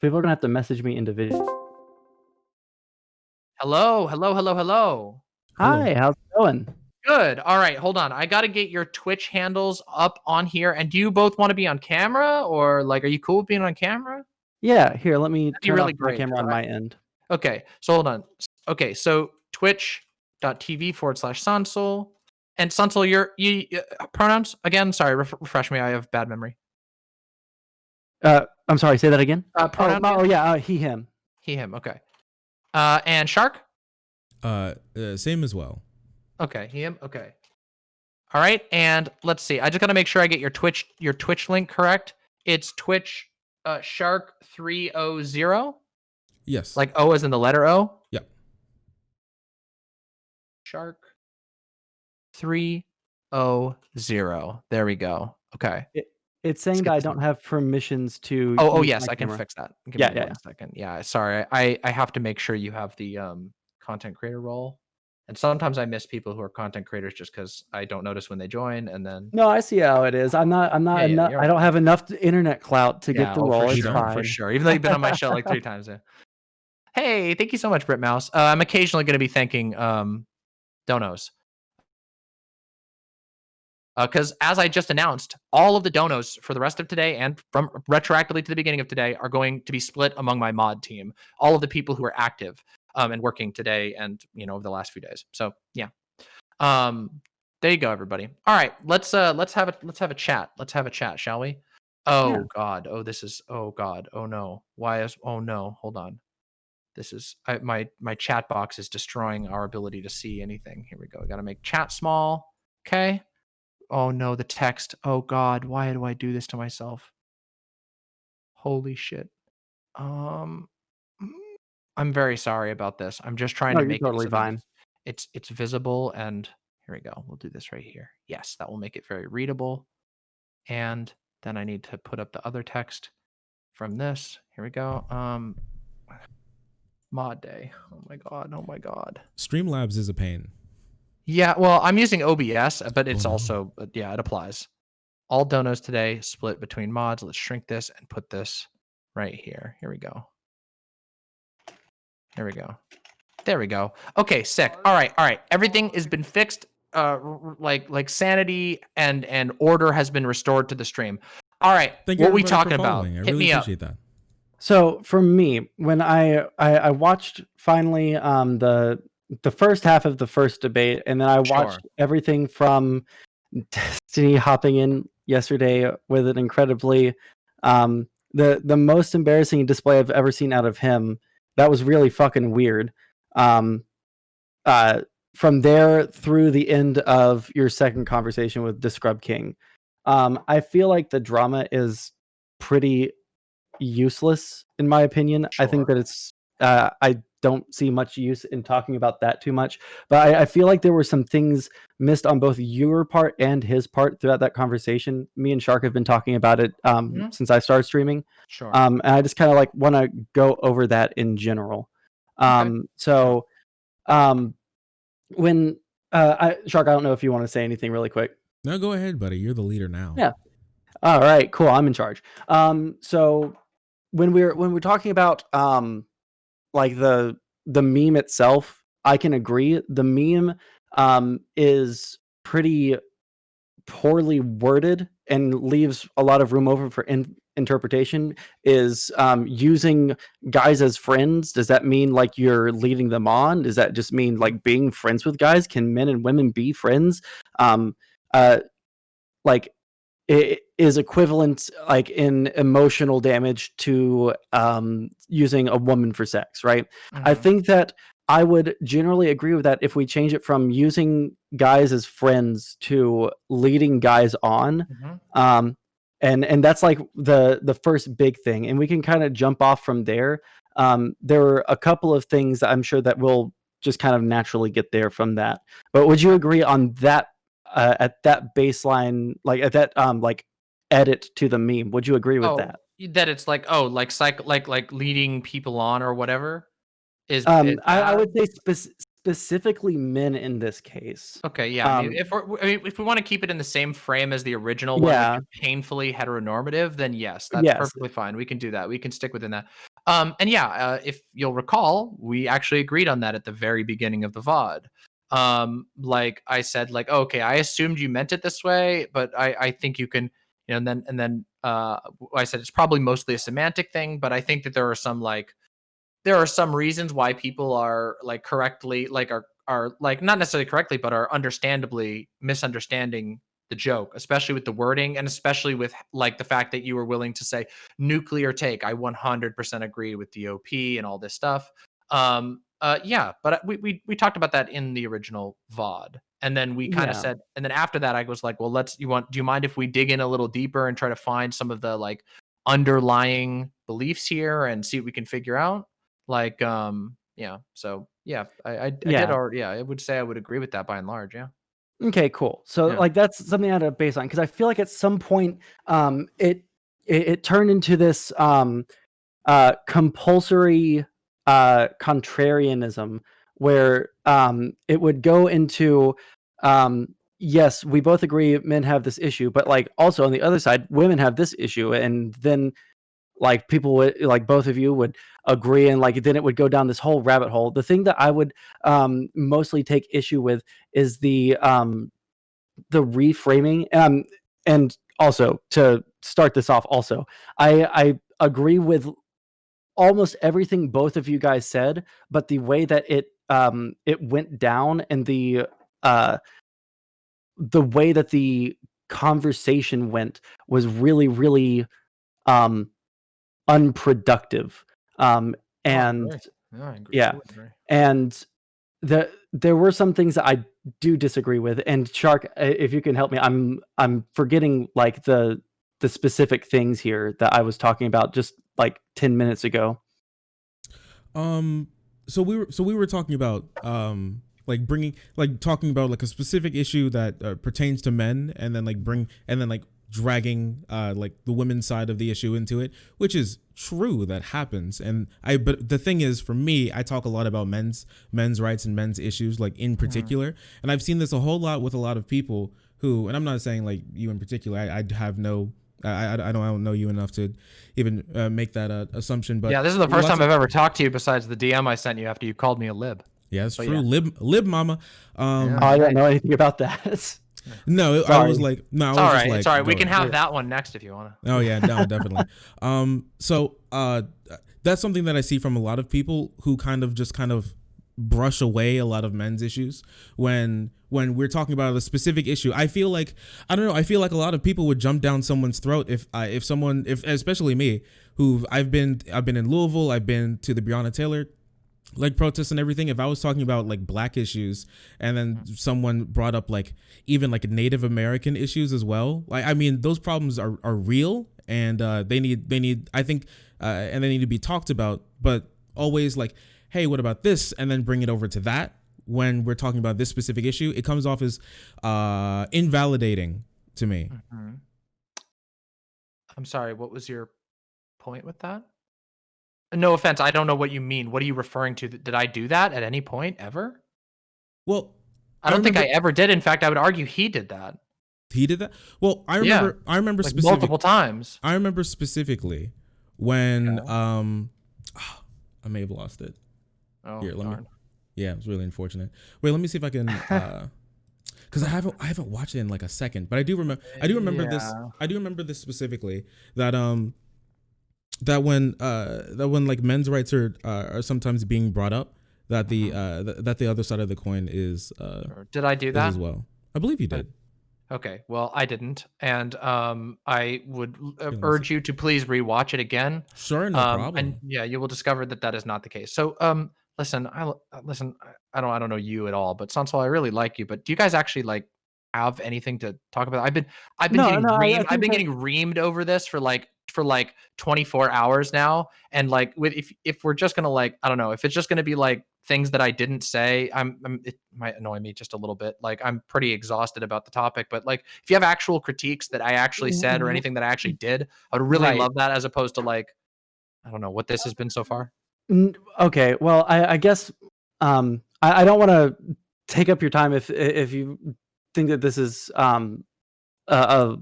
People are gonna have to message me individually. Hello, hello, hello, hello. Hi, how's it going? Good. All right, hold on. I got to get your Twitch handles up on here. And do you both want to be on camera, or like, are you cool with being on camera? Yeah, here, let me That'd be turn off really my great. camera on my end. Okay, so hold on. Okay, so twitch.tv/Sondsol. And Sondsol, you pronouns again? Sorry, refresh me. I have bad memory. I'm sorry, say that again. Pronouns again? Oh yeah, he, him. He, him. Okay. And Shark? Same as well. Okay, he, him. Okay. All right, and let's see. I just got to make sure I get your Twitch link correct. It's Twitch Shark 300. Yes. Like O as in the letter O. Yep. Shark 300. There we go. Okay. It's saying that I don't have permissions to. Oh use yes, my I can camera. fix that. Give Yeah, me yeah. 1 second. Yeah, sorry. I have to make sure you have the content creator role. And sometimes I miss people who are content creators just because I don't notice when they join, and then. No, I see how it is. I'm not. Yeah, I don't have enough internet clout to get the role. For It's sure, fine. for sure. Even though you've been on my show like 3 times. Yeah. Hey, thank you so much, Brit Mouse. I'm occasionally going to be thanking donos. Because as I just announced, all of the donos for the rest of today and from retroactively to the beginning of today are going to be split among my mod team. All of the people who are active and working today and over the last few days. So yeah, there you go, everybody. All right, let's have a chat. Let's have a chat, shall we? Oh Yeah. God. Oh, this is. Oh God. Oh no. Why is? Oh no. Hold on. This is my chat box is destroying our ability to see anything. Here we go. I got to make chat small. Okay. Oh no, the text. Oh God, why do I do this to myself? Holy shit. I'm very sorry about this. I'm just trying No, to you're make totally it so fine. it's visible, and here we go. We'll do this right here. Yes, that will make it very readable. And then I need to put up the other text from this. Here we go. Mod day. Oh my God. Oh my God. Streamlabs is a pain. Yeah, well, I'm using OBS, but it's also, yeah, it applies. All donos today split between mods. Let's shrink this and put this right here. Here we go. There we go. There we go. Okay, sick. All right. Everything has been fixed. Like sanity and order has been restored to the stream. All right, what we talking about? I really appreciate that. So for me, when I watched finally the first half of the first debate, and then I watched everything from Destiny hopping in yesterday with an incredibly the most embarrassing display I've ever seen out of him. That was really fucking weird. From there through the end of your second conversation with Daskrubking, I feel like the drama is pretty useless in my opinion. I think that it's I don't see much use in talking about that too much, but I feel like there were some things missed on both your part and his part throughout that conversation. Me and Shark have been talking about it since I started streaming. And I just kind of like want to go over that in general. When Shark, I don't know if you want to say anything really quick. No, go ahead, buddy. You're the leader now. Yeah. All right, cool. I'm in charge. So when we're talking about like the meme itself, I can agree. The meme is pretty poorly worded and leaves a lot of room over for interpretation. Is using guys as friends, does that mean like you're leading them on? Does that just mean like being friends with guys? Can men and women be friends? Like it is equivalent like in emotional damage to using a woman for sex, right? I think that I would generally agree with that if we change it from using guys as friends to leading guys on. And that's like the first big thing, and we can kind of jump off from there. There are a couple of things I'm sure that we'll just kind of naturally get there from that, but would you agree on that at that baseline, like at that like edit to the meme? Would you agree with that? That it's like like leading people on or whatever is. I would say specifically men in this case. Okay, yeah. If we want to keep it in the same frame as the original one, which is painfully heteronormative, then yes, that's perfectly fine. We can do that. We can stick within that. And yeah, if you'll recall, we actually agreed on that at the very beginning of the VOD. Like I said, like, oh, okay, I assumed you meant it this way, but I think you can, you know, and then I said it's probably mostly a semantic thing, but I think that there are some reasons why people are like correctly, like are like not necessarily correctly, but are understandably misunderstanding the joke, especially with the wording and especially with like the fact that you were willing to say nuclear take. I 100% agree with the OP and all this stuff. Yeah, but we talked about that in the original VOD. And then we kind of Yeah. said, and then after that, I was like, well, do you mind if we dig in a little deeper and try to find some of the like underlying beliefs here and see what we can figure out? Like, yeah. So yeah, I did Yeah. already. Yeah, I would say I would agree with that by and large. Yeah. Okay, cool. So Yeah. like that's something I had a baseline because I feel like at some point it turned into this compulsory contrarianism where it would go into yes, we both agree men have this issue, but like also on the other side, women have this issue, and then like people would like both of you would agree, and like then it would go down this whole rabbit hole. The thing that I would mostly take issue with is the reframing, and also to start this off, also I agree with almost everything both of you guys said, but the way that it went down and the way that the conversation went was really really um unproductive. And Yeah, I agree. yeah, and there were some things that I do disagree with. And Shark, if you can help me, I'm forgetting like the specific things here that I was talking about just like 10 minutes ago. So we were talking about like talking about like a specific issue that pertains to men, and then like dragging like the women's side of the issue into it, which is true, that happens. But the thing is, for me, I talk a lot about men's rights and men's issues, like in particular, and I've seen this a whole lot with a lot of people who, and I'm not saying like you in particular, I have no I don't know you enough to even make that assumption. But yeah, this is the first time I've ever talked to you besides the DM I sent you after you called me a lib. Yeah, it's true. Yeah. Lib mama. I don't know anything about that. No, I was like, no, it's all right. It's all right. We can have that one next if you want to. Oh yeah, no, definitely. So that's something that I see from a lot of people who kind of brush away a lot of men's issues when we're talking about a specific issue. I feel like a lot of people would jump down someone's throat if especially me, who I've been in Louisville, I've been to the Breonna Taylor like protests and everything. If I was talking about like black issues and then someone brought up like even like Native American issues as well, like I mean those problems are real, and they need I think and they need to be talked about, but always like, hey, what about this? And then bring it over to that. When we're talking about this specific issue, it comes off as invalidating to me. Mm-hmm. I'm sorry, what was your point with that? No offense, I don't know what you mean. What are you referring to? Did I do that at any point ever? Well, I don't think I ever did. In fact, I would argue he did that. He did that? Well, I remember like multiple times. I remember specifically when I may have lost it. Oh, here, let me. darn. Yeah, it was really unfortunate. Wait, let me see if I can because I haven't watched it in like a second, but I do remember this. I do remember this specifically, that that when like men's rights are sometimes being brought up, that the other side of the coin is did I do that as well? I believe you did. Okay, well, I didn't, and I would urge you to please rewatch it again. Sure, no problem. And yeah, you will discover that is not the case. So listen, I don't know you at all, but Sondsol, I really like you, but do you guys actually like have anything to talk about? I've been getting reamed over this for like 24 hours now, and like if we're just gonna like, I don't know, if it's just gonna be like things that I didn't say, it might annoy me just a little bit. Like I'm pretty exhausted about the topic, but like if you have actual critiques that I actually said or anything that I actually did, I would really love that, as opposed to like, I don't know what this has been so far. Okay, well, I guess I don't want to take up your time if you think that this is a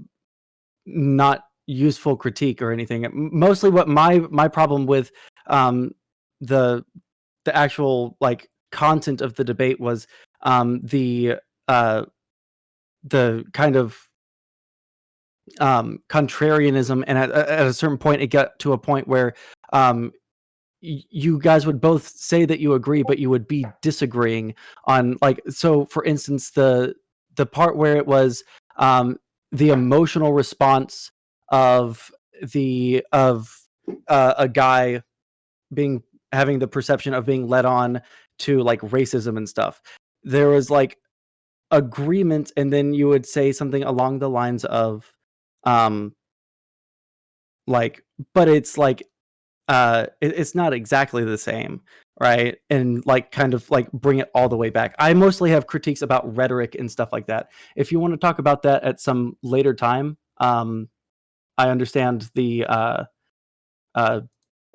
not useful critique or anything. Mostly what my problem with the actual like content of the debate was the kind of contrarianism, and at a certain point it got to a point where you guys would both say that you agree, but you would be disagreeing on, like, so for instance, the part where it was the emotional response of a guy having the perception of being led on to like racism and stuff. There was like agreement, and then you would say something along the lines of like, but it's like it's not exactly the same, right? And like kind of like bring it all the way back. I mostly have critiques about rhetoric and stuff like that. If you want to talk about that at some later time, I understand the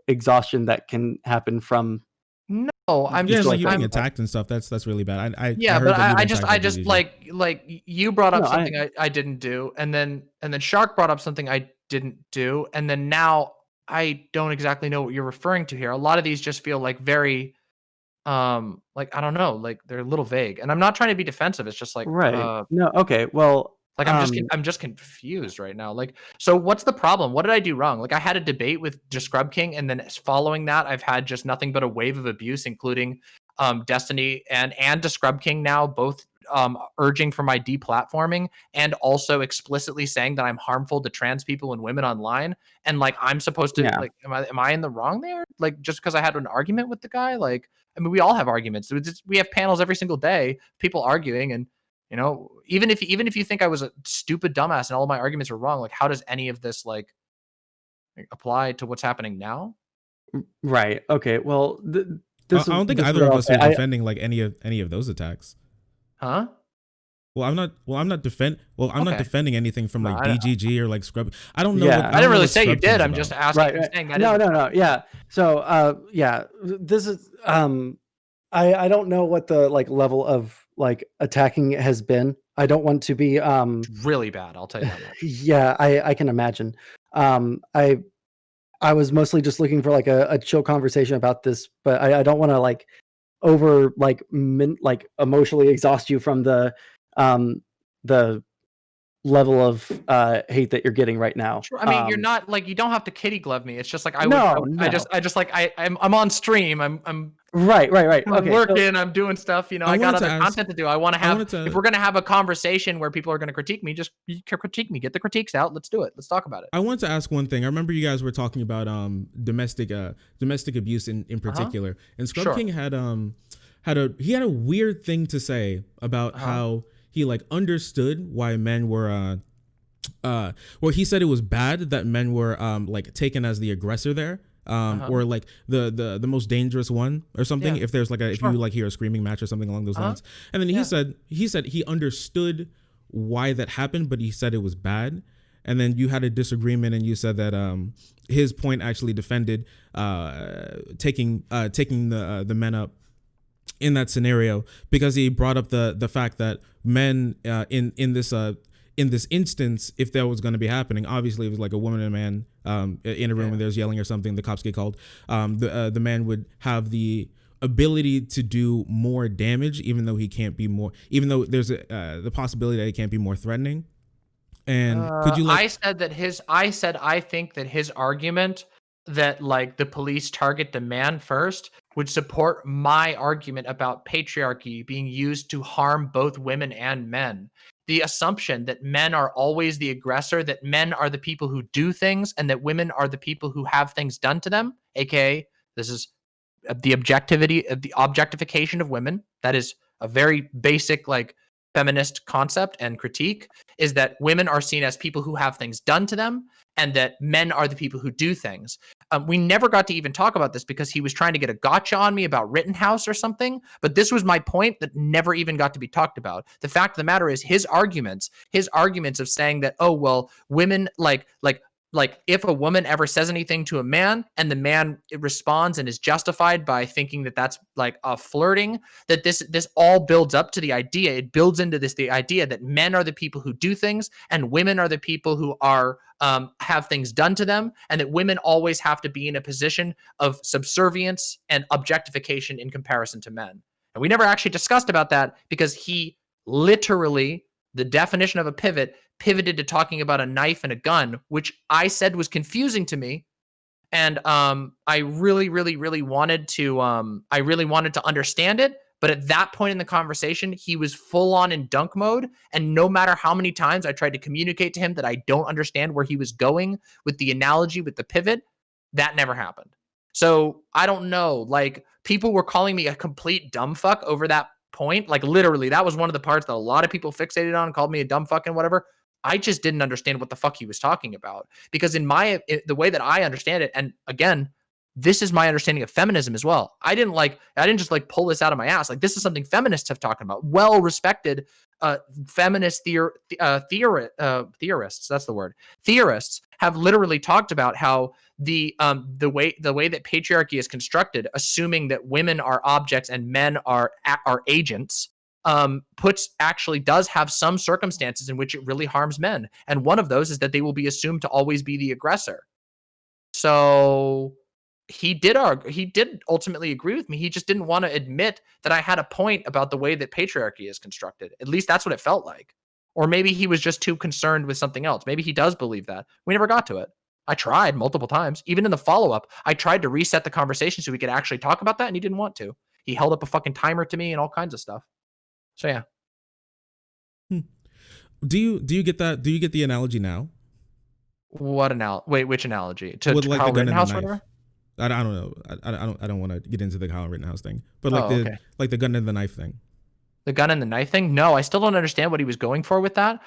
exhaustion that can happen from No, I'm Yeah, just like like you being I'm attacked and stuff. That's really bad. I yeah, heard but that you've I been just attacked I by just BGG. like you brought up No, something I didn't do, and then Shark brought up something I didn't do, and then now I don't exactly know what you're referring to here. A lot of these just feel like very like I don't know, like they're a little vague. And I'm not trying to be defensive. It's just right. No, okay. Well, like I'm just confused right now. Like, so what's the problem? What did I do wrong? Like, I had a debate with Daskrubking, and then following that, I've had just nothing but a wave of abuse, including Destiny and Daskrubking now both urging for my deplatforming and also explicitly saying that I'm harmful to trans people and women online. And like, I'm supposed to yeah. like, am I in the wrong there? Like, just because I had an argument with the guy? Like, I mean, we all have arguments. We have panels every single day, people arguing, and you know, even if you think I was a stupid dumbass and all of my arguments are wrong, like how does any of this like apply to what's happening now? Right. Okay. Well, I don't think this is either what of I'll us say. are defending like any of those attacks. Huh? I'm not not Okay. defending anything from No, like I BGG or like Scrub. I don't know Yeah. what I didn't really say you Scrubking's did. I'm about. just asking. Right. I'm Right. saying that No. is No. No. Yeah. So, yeah, this is I don't know what the like level of like attacking has been. I don't want to be really bad. I'll tell you that much. yeah, I can imagine. I was mostly just looking for like a chill conversation about this, but I don't want to like over like like emotionally exhaust you from the level of hate that you're getting right now. Sure. I mean, you're not like you don't have to kitty glove me. It's just like No, I no. just like I'm on stream. I'm Right. I'm Okay. working, I'm doing stuff, you know, I I got wanted to other ask- content to do. I want to I have, wanted to- if we're going to have a conversation where people are going to critique me, just critique me, get the critiques out. Let's do it. Let's talk about it. I wanted to ask one thing. I remember you guys were talking about domestic abuse in particular, and Scrub Sure. King had a weird thing to say about how he like understood why men were well, he said it was bad that men were like taken as the aggressor there. Or like the most dangerous one or something. Yeah. If there's like if you like hear a screaming match or something along those lines. And then he said he understood why that happened, but he said it was bad. And then you had a disagreement, and you said that his point actually defended taking the men up in that scenario, because he brought up the fact that men in this instance, if that was going to be happening, obviously it was like a woman and a man in a room and there's yelling or something, the cops get called. The man would have the ability to do more damage, even though there's the possibility that he can't be more threatening. And could you like? I said I think that his argument that like the police target the man first would support my argument about patriarchy being used to harm both women and men. The assumption that men are always the aggressor, that men are the people who do things, and that women are the people who have things done to them, aka this is the objectification of women. That is a very basic like feminist concept and critique, is that women are seen as people who have things done to them and that men are the people who do things. We never got to even talk about this because he was trying to get a gotcha on me about Rittenhouse or something, but this was my point that never even got to be talked about. The fact of the matter is his arguments of saying that, oh, well, women like like if a woman ever says anything to a man and the man responds and is justified by thinking that that's like a flirting, that this all builds up to the idea. It builds into the idea that men are the people who do things and women are the people who are have things done to them, and that women always have to be in a position of subservience and objectification in comparison to men. And we never actually discussed about that because he literally, the definition of a pivot, pivoted to talking about a knife and a gun, which I said was confusing to me. And I really wanted to understand it. But at that point in the conversation, he was full on in dunk mode. And no matter how many times I tried to communicate to him that I don't understand where he was going with the analogy, with the pivot, that never happened. So I don't know, like people were calling me a complete dumb fuck over that point. Like literally, that was one of the parts that a lot of people fixated on, called me a dumb fuck and whatever. I just didn't understand what the fuck he was talking about, because the way that I understand it, and again, this is my understanding of feminism as well. I didn't just like pull this out of my ass. Like this is something feminists have talked about. Well-respected feminist theorists, that's the word. Theorists have literally talked about how the way that patriarchy is constructed, assuming that women are objects and men are agents, does have some circumstances in which it really harms men. And one of those is that they will be assumed to always be the aggressor. So he did ultimately agree with me. He just didn't want to admit that I had a point about the way that patriarchy is constructed. At least that's what it felt like. Or maybe he was just too concerned with something else. Maybe he does believe that. We never got to it. I tried multiple times. Even in the follow-up, I tried to reset the conversation so we could actually talk about that, and he didn't want to. He held up a fucking timer to me and all kinds of stuff. So yeah. Do you get that? Do you get the analogy now? What analogy? Wait, which analogy? To like Kyle the gun Rittenhouse, and the knife. I don't know. I don't want to get into the Kyle Rittenhouse thing, but like the gun and the knife thing. The gun and the knife thing? No, I still don't understand what he was going for with that.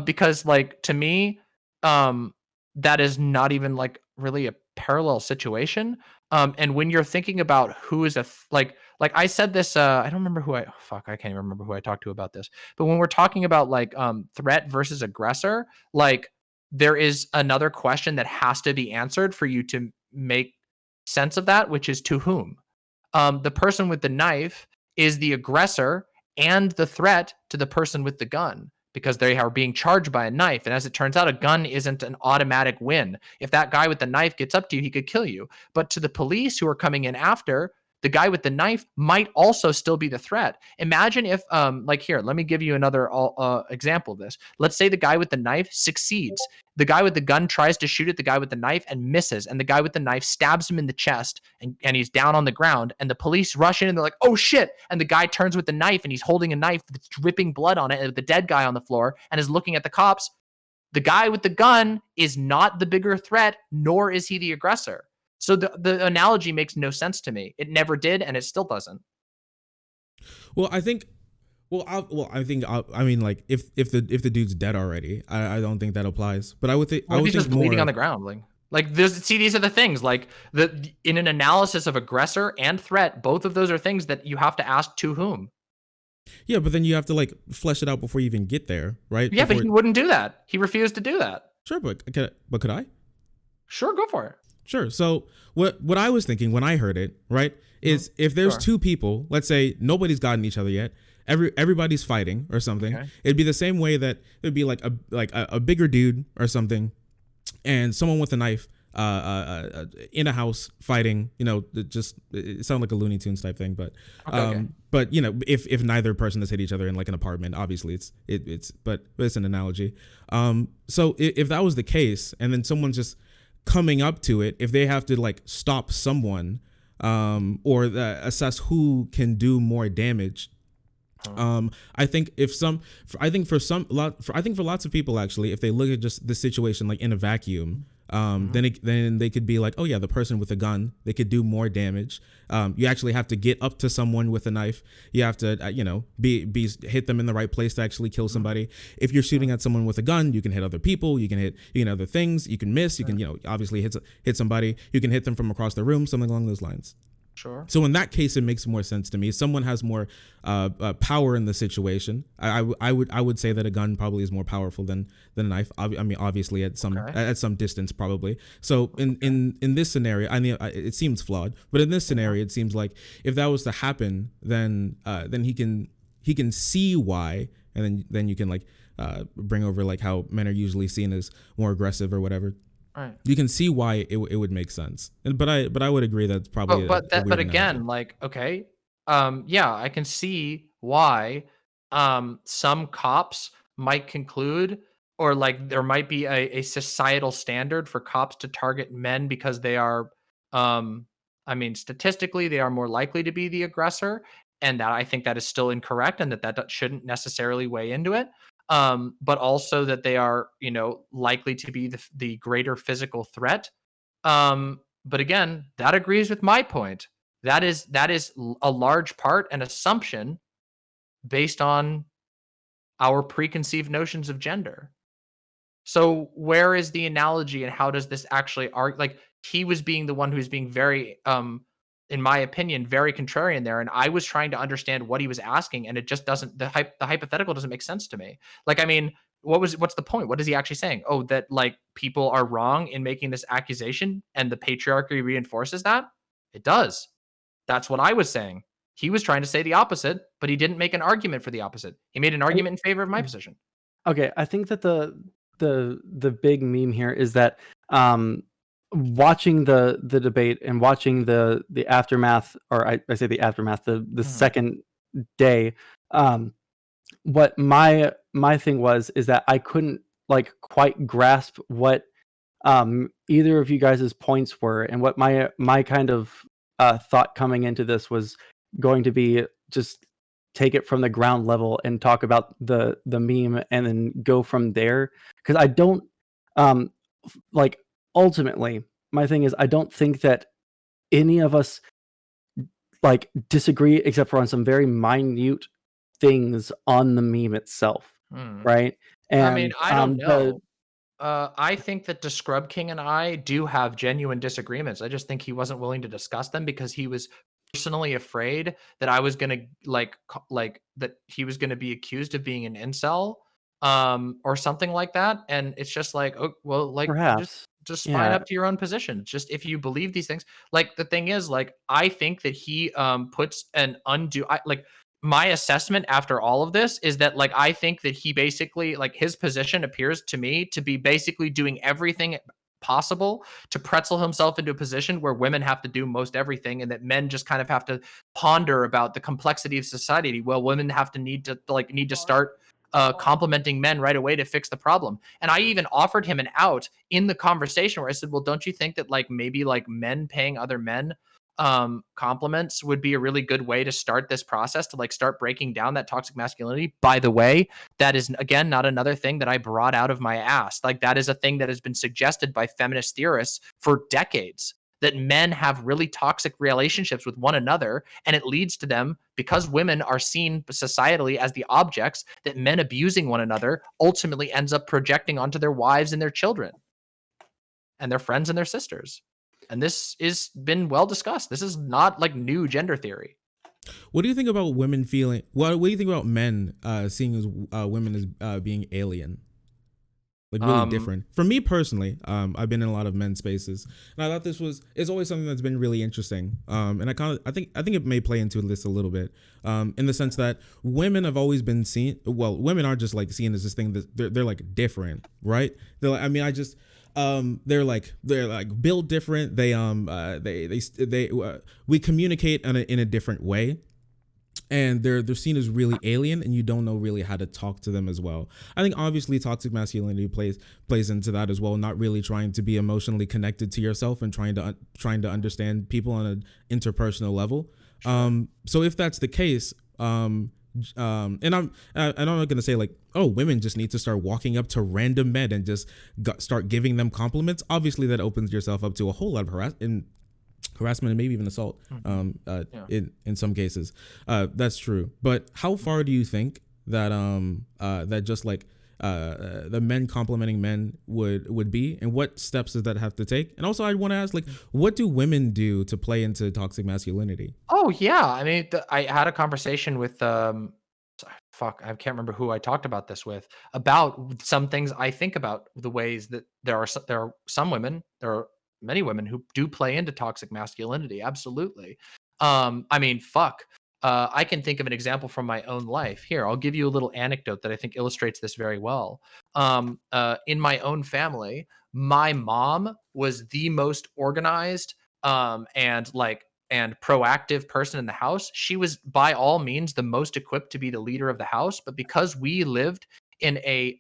Because like to me, that is not even like really a parallel situation. And when you're thinking about who is like I said this, I don't remember who I can't even remember who I talked to about this. But when we're talking about like threat versus aggressor, like there is another question that has to be answered for you to make sense of that, which is to whom? The person with the knife is the aggressor and the threat to the person with the gun, because they are being charged by a knife. And as it turns out, a gun isn't an automatic win. If that guy with the knife gets up to you, he could kill you. But to the police who are coming in after, the guy with the knife might also still be the threat. Imagine if, like here, let me give you another example of this. Let's say the guy with the knife succeeds. The guy with the gun tries to shoot at the guy with the knife and misses. And the guy with the knife stabs him in the chest and he's down on the ground. And the police rush in and they're like, oh shit. And the guy turns with the knife and he's holding a knife that's dripping blood on it and the dead guy on the floor and is looking at the cops. The guy with the gun is not the bigger threat, nor is he the aggressor. So the analogy makes no sense to me. It never did, and it still doesn't. Well, I think. I mean, like, if the dude's dead already, I don't think that applies. But I would think. I would he's think just bleeding more on the ground, like these are the things. Like in an analysis of aggressor and threat, both of those are things that you have to ask to whom. Yeah, but then you have to like flesh it out before you even get there, right? Yeah, but he wouldn't do that. He refused to do that. Sure, but could I? Sure, go for it. Sure. So what I was thinking when I heard it, right, is if there's two people, let's say nobody's gotten each other yet, everybody's fighting or something, it'd be the same way that it'd be like a bigger dude or something, and someone with a knife in a house fighting. You know, it sounds like a Looney Tunes type thing, but but you know, if neither person has hit each other in like an apartment, obviously but it's an analogy. So if that was the case, and then someone's just coming up to it, if they have to like stop someone or assess who can do more damage, I think for lots of people, actually, if they look at just the situation like in a vacuum, then they could be like, oh yeah, the person with a gun, they could do more damage. You actually have to get up to someone with a knife. You have to be hit them in the right place to actually kill somebody. If you're shooting at someone with a gun, you can hit other people, you can hit other things, you can miss, you can obviously hit somebody, you can hit them from across the room, something along those lines. Sure. So in that case, it makes more sense to me. Someone has more power in the situation. I would say that a gun probably is more powerful than a knife. I mean, obviously at some distance, probably. So in this scenario, I mean, it seems flawed, but in this scenario, it seems like if that was to happen, then he can see why, and then you can like bring over like how men are usually seen as more aggressive or whatever. Right. You can see why it would make sense, but I would agree that's probably but again, like, okay, yeah, I can see why some cops might conclude, or like there might be a societal standard for cops to target men because they are, I mean, statistically they are more likely to be the aggressor, and that I think that is still incorrect, and that shouldn't necessarily weigh into it. But also that they are, likely to be the greater physical threat. But again, that agrees with my point. That is a large part an assumption based on our preconceived notions of gender. So where is the analogy, and how does this actually argue? Like, he was being the one who's being very, in my opinion, very contrarian there, and I was trying to understand what he was asking, and it just doesn't. The hypothetical doesn't make sense to me. Like, I mean, what's the point? What is he actually saying? Oh, that like people are wrong in making this accusation, and the patriarchy reinforces that. It does. That's what I was saying. He was trying to say the opposite, but he didn't make an argument for the opposite. He made an argument in favor of my position. Okay, I think that the big meme here is that watching the debate and watching the aftermath, or I say the aftermath, the second day, what my thing is that I couldn't like quite grasp what either of you guys' points were, and what my kind of thought coming into this was going to be just take it from the ground level and talk about the meme and then go from there, because I don't like, ultimately my thing is I don't think that any of us like disagree except for on some very minute things on the meme itself, right? And I mean, I don't know. I think that Daskrubking and I do have genuine disagreements. I just think he wasn't willing to discuss them because he was personally afraid that I was gonna like that he was gonna be accused of being an incel, or something like that. And it's just like, oh well, like perhaps, just spine up to your own position. Just if you believe these things, like the thing is, like I think that he puts an undue, like my assessment after all of this is that like I think that he basically, like, his position appears to me to be basically doing everything possible to pretzel himself into a position where women have to do most everything, and that men just kind of have to ponder about the complexity of society. Well, women have to need to start complimenting men right away to fix the problem. And I even offered him an out in the conversation where I said, well, don't you think that like maybe like men paying other men compliments would be a really good way to start this process, to like start breaking down that toxic masculinity? By the way, that is again not another thing that I brought out of my ass. Like, that is a thing that has been suggested by feminist theorists for decades, that men have really toxic relationships with one another, and it leads to them, because women are seen societally as the objects, that men abusing one another ultimately ends up projecting onto their wives and their children and their friends and their sisters. And this is been well discussed. This is not like new gender theory. What do you think about women feeling? What do you think about men seeing as women as being alien, like really different? For me personally, I've been in a lot of men's spaces, and I thought it's always something that's been really interesting. And I think it may play into this a little bit, in the sense that women have always been seen. Well, women are just like seen as this thing that they're like different, right? They're like, I mean, I just. They're like built different. We communicate in a different way, and they're seen as really alien, and you don't know really how to talk to them as well. I think obviously toxic masculinity plays into that as well. Not really trying to be emotionally connected to yourself and trying to understand people on an interpersonal level. Sure. So if that's the case, and I'm not gonna say like, oh, women just need to start walking up to random men and just start giving them compliments. Obviously, that opens yourself up to a whole lot of harassment and maybe even assault. In some cases, that's true. But how far do you think that that just like the men complimenting men would be, and what steps does that have to take? And also, I want to ask, like, what do women do to play into toxic masculinity? Oh yeah, I mean, I had a conversation with fuck, I can't remember who I talked about this with, about some things I think about the ways that there are some women, there are many women who do play into toxic masculinity. Absolutely. I mean, fuck. I can think of an example from my own life. Here, I'll give you a little anecdote that I think illustrates this very well. In my own family, my mom was the most organized and proactive person in the house. She was by all means the most equipped to be the leader of the house, but because in a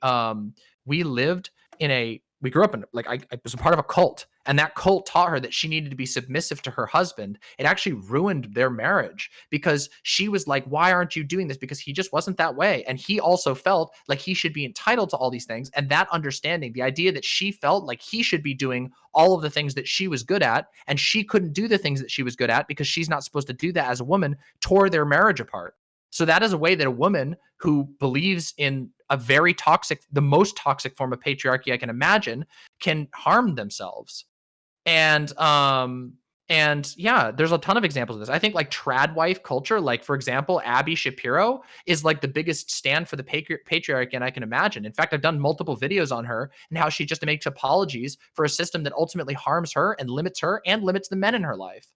we grew up in, like, I was a part of a cult, and that cult taught her that she needed to be submissive to her husband. It actually ruined their marriage because she was like, why aren't you doing this? Because he just wasn't that way. And he also felt like he should be entitled to all these things. And that understanding, the idea that she felt like he should be doing all of the things that she was good at, and she couldn't do the things that she was good at because she's not supposed to do that as a woman, tore their marriage apart. So that is a way that a woman who believes in a very toxic, the most toxic form of patriarchy I can imagine, can harm themselves. And yeah, there's a ton of examples of this. I think like trad wife culture, like for example, Abby Shapiro is like the biggest stand for the patriarchy I can imagine. In fact, I've done multiple videos on her and how she just makes apologies for a system that ultimately harms her and limits the men in her life.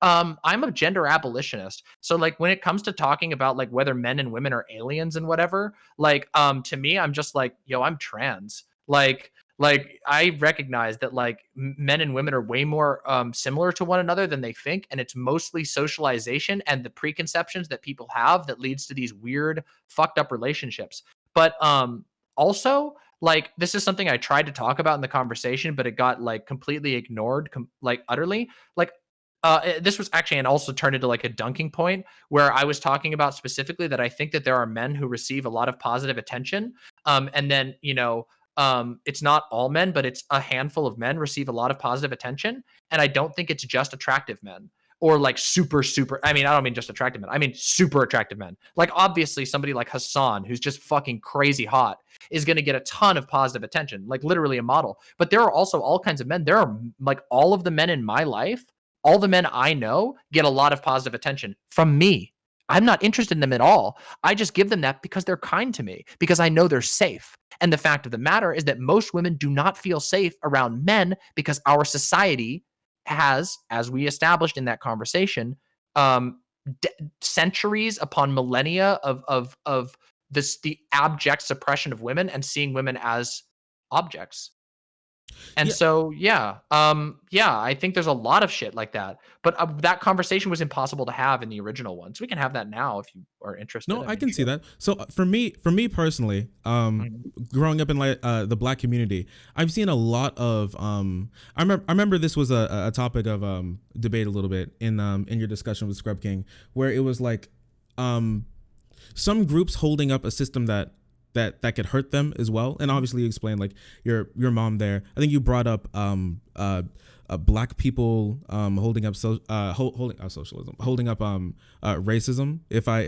I'm a gender abolitionist. So like when it comes to talking about like whether men and women are aliens and whatever, like to me, I'm just like, yo, I'm trans. Like I recognize that like men and women are way more similar to one another than they think, and it's mostly socialization and the preconceptions that people have that leads to these weird fucked up relationships. But also, like, this is something I tried to talk about in the conversation, but it got like completely ignored, like utterly. Like this was actually, and also turned into like a dunking point where I was talking about specifically that I think that there are men who receive a lot of positive attention. And then, it's not all men, but it's a handful of men receive a lot of positive attention. And I don't think it's just attractive men or like super, I mean, I don't mean just attractive men. I mean, super attractive men. Like obviously somebody like Hassan, who's just fucking crazy hot, is going to get a ton of positive attention, like literally a model. But there are also all kinds of men. There are like all of the men in my life, all the men I know get a lot of positive attention from me. I'm not interested in them at all. I just give them that because they're kind to me, because I know they're safe. And the fact of the matter is that most women do not feel safe around men because our society has, as we established in that conversation, centuries upon millennia of the abject suppression of women and seeing women as objects. And Yeah. so, yeah, I think there's a lot of shit like that. But that conversation was impossible to have in the original one. So we can have that now if you are interested. No, I mean, can see sure. that. So for me personally, Mhm. growing up in like the Black community, I've seen a lot of I remember this was a topic of debate a little bit in your discussion with Scrubking, where it was like some groups holding up a system that could hurt them as well. And obviously you explained like your mom there. I think you brought up Black people holding up socialism, holding up racism, if I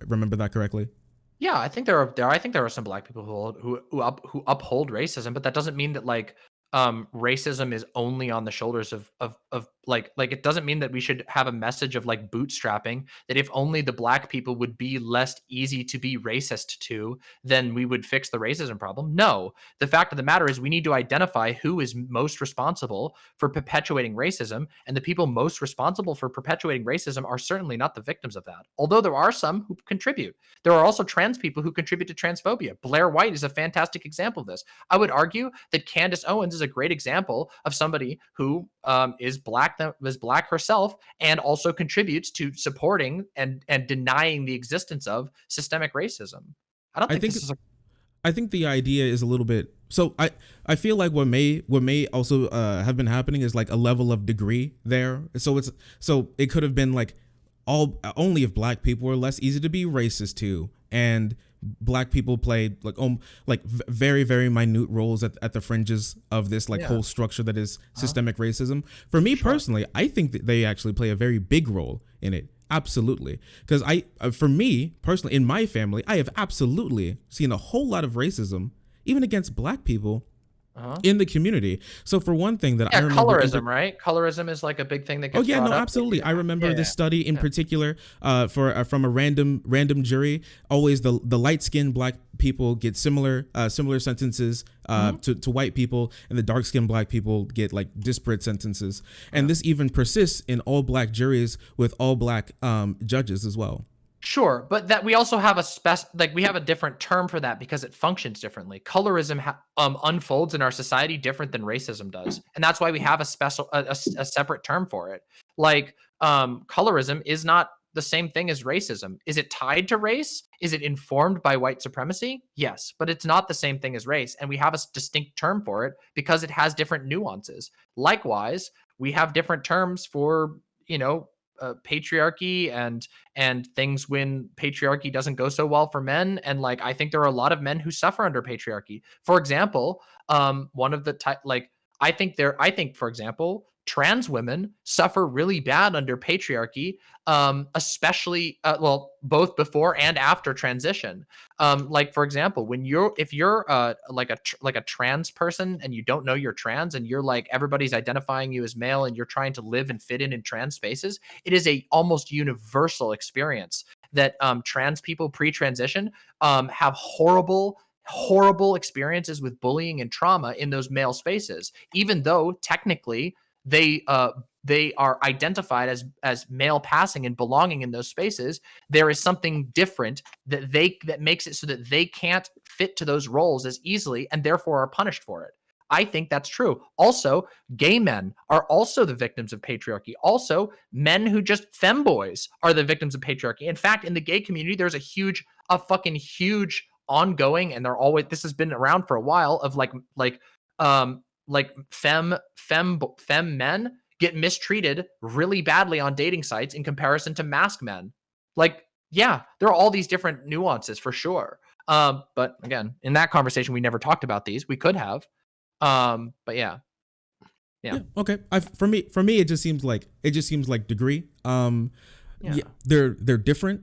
remember that correctly. Yeah, I think there are some Black people who uphold racism, but that doesn't mean that like racism is only on the shoulders of like it doesn't mean that we should have a message of like bootstrapping, that if only the Black people would be less easy to be racist to, then we would fix the racism problem. No, the fact of the matter is we need to identify who is most responsible for perpetuating racism, and the people most responsible for perpetuating racism are certainly not the victims of that, although there are some who contribute. There are also trans people who contribute to transphobia. Blair White is a fantastic example of this. I would argue that Candace Owens is a great example of somebody who is Black herself and also contributes to supporting and denying the existence of systemic racism. I don't I think think this is a I think the idea is a little bit. So I feel like what may also have been happening is like a level of degree there. So it could have been like only if Black people were less easy to be racist to, and Black people played like very, very minute roles at the fringes of this like whole structure that is systemic racism. For me personally, I think that they actually play a very big role in it. Absolutely. Because for me personally, in my family, I have absolutely seen a whole lot of racism even against black people in the community. So for one thing that I remember, colorism, right? Colorism is like a big thing that gets no, brought up. absolutely. I remember this study in particular from a random jury. Always the light-skinned black people get similar sentences to white people, and the dark-skinned black people get like disparate sentences. And this even persists in all black juries with all black judges as well. Sure, but that we also have we have a different term for that because it functions differently. Colorism unfolds in our society different than racism does, and that's why we have a separate term for it. Like colorism is not the same thing as racism. Is it tied to race? Is it informed by white supremacy? Yes, but it's not the same thing as race, and we have a distinct term for it because it has different nuances. Likewise, we have different terms for patriarchy and things when patriarchy doesn't go so well for men. And like, I think there are a lot of men who suffer under patriarchy. For example, one of the I think, for example, trans women suffer really bad under patriarchy, especially both before and after transition. Like for example, if you're like a trans person and you don't know you're trans and you're like everybody's identifying you as male and you're trying to live and fit in trans spaces, it is a almost universal experience that trans people pre-transition have horrible experiences with bullying and trauma in those male spaces, even though technically they are identified as male passing and belonging in those spaces. There is something different that makes it so that they can't fit to those roles as easily and therefore are punished for it. I think that's true. Also, gay men are also the victims of patriarchy. Also, men who just femboys are the victims of patriarchy. In fact, in the gay community, there's a fucking huge ongoing, and this has been around for a while, of femme men get mistreated really badly on dating sites in comparison to mask men. Like, yeah, there are all these different nuances for sure. But again, in that conversation, we never talked about these. We could have. But yeah. Okay. For me, it just seems like degree. They're different.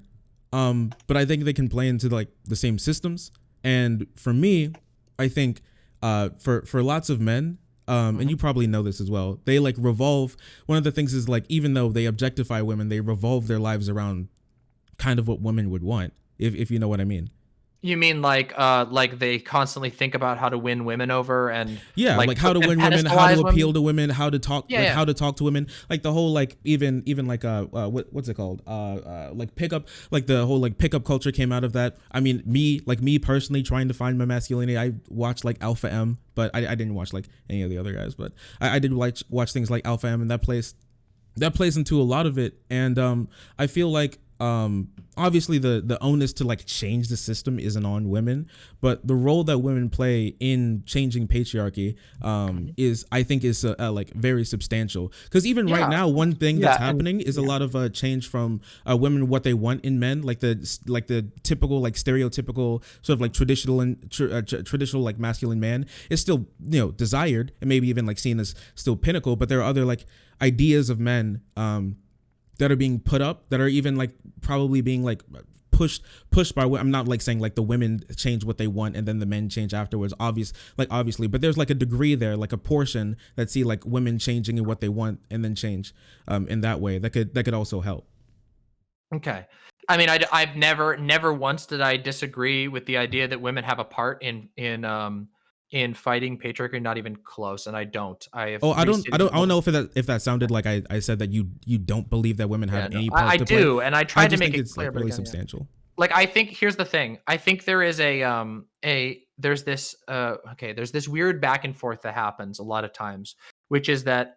But I think they can play into like the same systems. And for me, I think for lots of men, and you probably know this as well, they like revolve. One of the things is like, even though they objectify women, they revolve their lives around kind of what women would want, if you know what I mean. You mean like they constantly think about how to win women over and like how to win women, how to appeal to women, how to talk, how to talk to women, like the whole like even like what's it called, like pickup, like the whole like pickup culture came out of that. I mean, me personally trying to find my masculinity, I watched like Alpha M, but I didn't watch like any of the other guys, but I did watch things like Alpha M, and that plays into a lot of it. And I feel like obviously the onus to like change the system isn't on women, but the role that women play in changing patriarchy is like very substantial. Because even right now, one thing that's happening is a lot of change from women, what they want in men, like the typical like stereotypical sort of like traditional like masculine man is still desired and maybe even like seen as still pinnacle, but there are other like ideas of men that are being put up, that are even like probably being like pushed by. I'm not like saying like the women change what they want and then the men change afterwards, obviously, but there's like a degree there, like a portion that see like women changing in what they want and then change in that way. That could also help. Okay. I mean, I've never once did I disagree with the idea that women have a part in fighting patriarchy, not even close, and I don't. I don't know if that sounded like I said that you don't believe that women have any part to play. I do, and I tried to make it clear, like really substantial. Like, I think here's the thing. I think there is there's this weird back and forth that happens a lot of times, which is that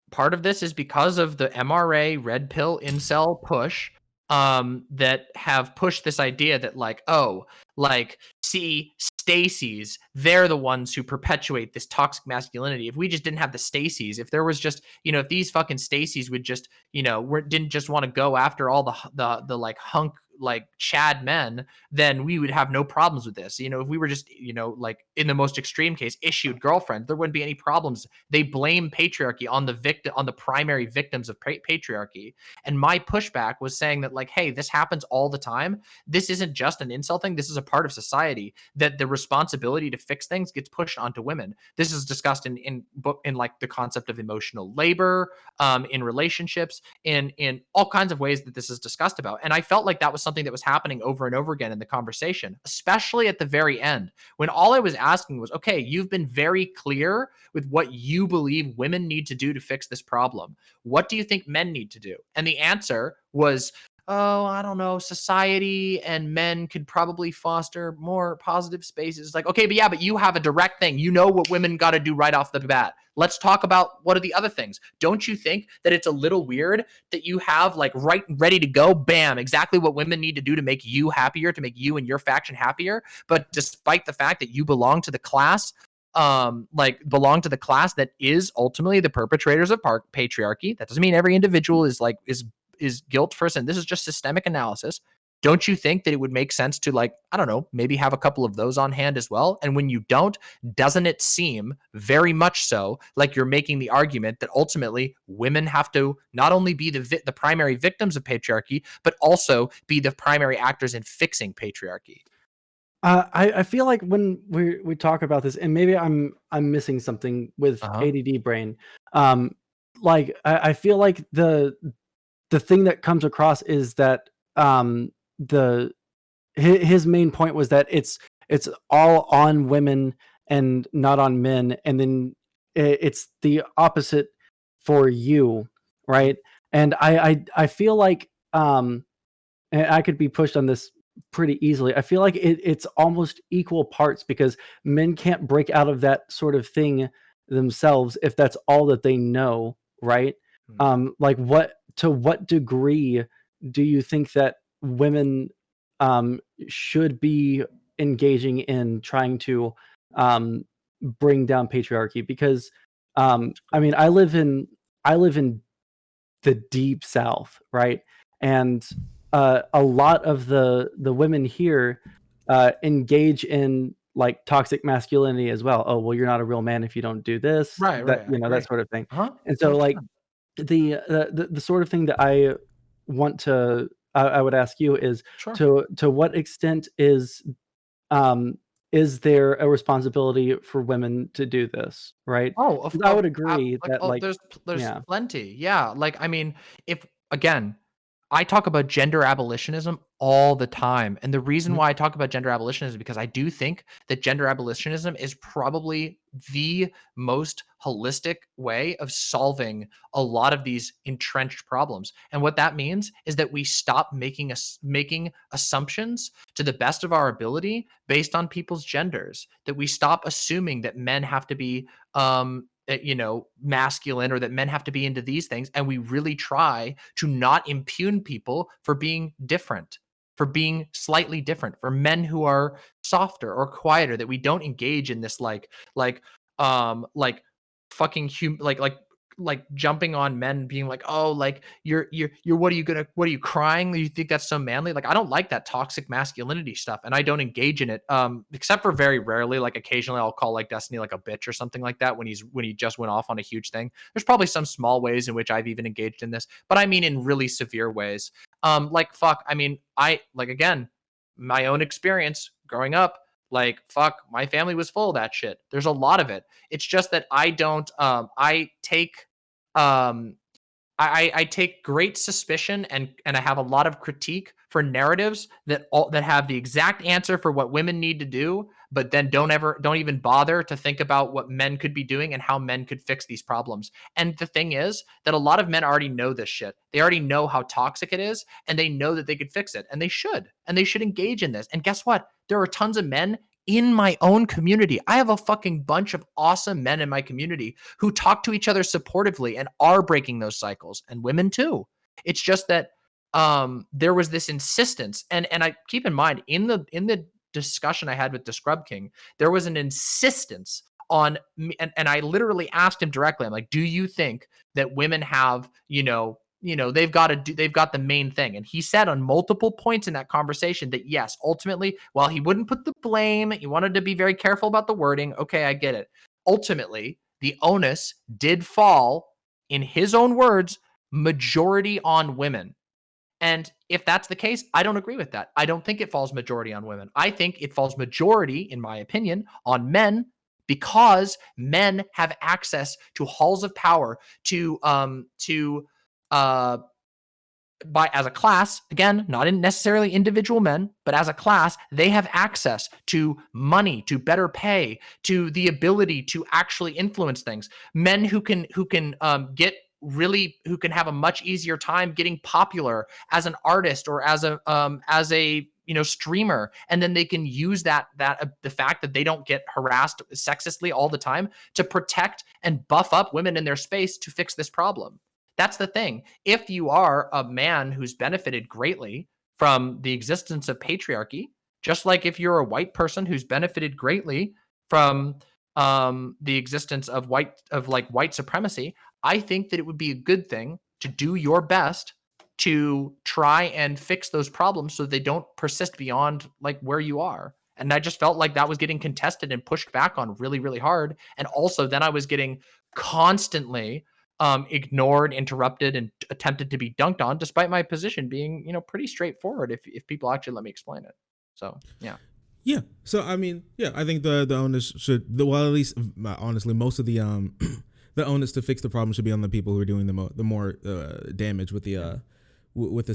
part of this is because of the MRA red pill incel push, that have pushed this idea that see, Stacys, they're the ones who perpetuate this toxic masculinity. If we just didn't have the Stacys, if there was just, if these fucking Stacys would just, didn't just want to go after all the like hunk like Chad men, then we would have no problems with this. You know, if we were just, you know, like in the most extreme case, issued girlfriends, there wouldn't be any problems. They blame patriarchy on the victim, on the primary victims of patriarchy. And my pushback was saying that, like, hey, this happens all the time. This isn't just an incel thing. This is a part of society, that the responsibility to fix things gets pushed onto women. This is discussed in like the concept of emotional labor, in relationships, in all kinds of ways that this is discussed about. And I felt like that was something that was happening over and over again in the conversation, especially at the very end, when all I was asking was, okay, you've been very clear with what you believe women need to do to fix this problem. What do you think men need to do? And the answer was, oh, I don't know, society and men could probably foster more positive spaces. Like, okay, but yeah, but you have a direct thing. You know what women got to do right off the bat. Let's talk about what are the other things. Don't you think that it's a little weird that you have like right ready to go, bam, exactly what women need to do to make you happier, to make you and your faction happier? But despite the fact that you belong to the class, belong to the class that is ultimately the perpetrators of patriarchy. That doesn't mean every individual is guilt for sin. This is just systemic analysis. Don't you think that it would make sense to, like, I don't know, maybe have a couple of those on hand as well? And when you don't, doesn't it seem very much so like you're making the argument that ultimately women have to not only be the primary victims of patriarchy, but also be the primary actors in fixing patriarchy? I feel like when we talk about this, and maybe I'm missing something with ADD brain. Like I feel like the thing that comes across is that his main point was that it's all on women and not on men, and then it's the opposite for you, right? And I feel like and I could be pushed on this pretty easily. I feel like it's almost equal parts, because men can't break out of that sort of thing themselves if that's all that they know, right? Like to what degree do you think that women should be engaging in trying to bring down patriarchy? Because I mean, I live in the deep South, right? And a lot of the women here engage in like toxic masculinity as well. Oh, well, you're not a real man if you don't do this, Right, that, I agree. that sort of thing. Uh-huh. And so, like, the sort of thing that I want to I would ask you is, Sure. to what extent is there a responsibility for women to do this, right? Oh, 'Cause I would agree like, that, oh, like, there's yeah. plenty. Yeah, like, I mean, if again, I talk about gender abolitionism all the time. And the reason Mhm. why I talk about gender abolitionism is because I do think that gender abolitionism is probably the most holistic way of solving a lot of these entrenched problems. And what that means is that we stop making assumptions to the best of our ability based on people's genders, that we stop assuming that men have to be masculine, or that men have to be into these things, and we really try to not impugn people for being different, for being slightly different, for men who are softer or quieter, that we don't engage in this like fucking like jumping on men, being like, oh, like you're what are you crying, you think that's so manly? Like, I don't like that toxic masculinity stuff, and I don't engage in it, except for very rarely. Like, occasionally I'll call like Destiny like a bitch or something like that when he just went off on a huge thing. There's probably some small ways in which I've even engaged in this, but I mean in really severe ways. Like, fuck, I mean, I like, again, my own experience growing up, like, fuck, my family was full of that shit. There's a lot of it. It's just that I don't I take um I take great suspicion, and I have a lot of critique for narratives that have the exact answer for what women need to do, but then don't even bother to think about what men could be doing and how men could fix these problems. And the thing is that a lot of men already know this shit. They already know how toxic it is, and they know that they could fix it, and they should engage in this. And guess what? There are tons of men in my own community. I have a fucking bunch of awesome men in my community who talk to each other supportively and are breaking those cycles, and women too. It's just that there was this insistence, and I keep in mind, in the discussion I had with Daskrubking, there was an insistence on me, and I literally asked him directly. I'm like, do you think that women have, they've got the main thing. And he said on multiple points in that conversation that yes, ultimately, while he wouldn't put the blame, he wanted to be very careful about the wording. Okay, I get it. Ultimately, the onus did fall, in his own words, majority on women. And if that's the case, I don't agree with that. I don't think it falls majority on women. I think it falls majority, in my opinion, on men, because men have access to halls of power by as a class, again, not necessarily individual men, but as a class, they have access to money, to better pay, to the ability to actually influence things. Men who can have a much easier time getting popular as an artist or as a streamer, and then they can use the fact that they don't get harassed sexistly all the time to protect and buff up women in their space to fix this problem. That's the thing. If you are a man who's benefited greatly from the existence of patriarchy, just like if you're a white person who's benefited greatly from the existence of white supremacy, I think that it would be a good thing to do your best to try and fix those problems so they don't persist beyond like where you are. And I just felt like that was getting contested and pushed back on really, really hard. And also then I was getting constantly ignored, interrupted, and attempted to be dunked on, despite my position being, pretty straightforward if people actually let me explain it. So, yeah. Yeah. So, I mean, yeah, I think the onus should, well, at least, honestly, most of the the onus to fix the problem should be on the people who are doing the more damage with the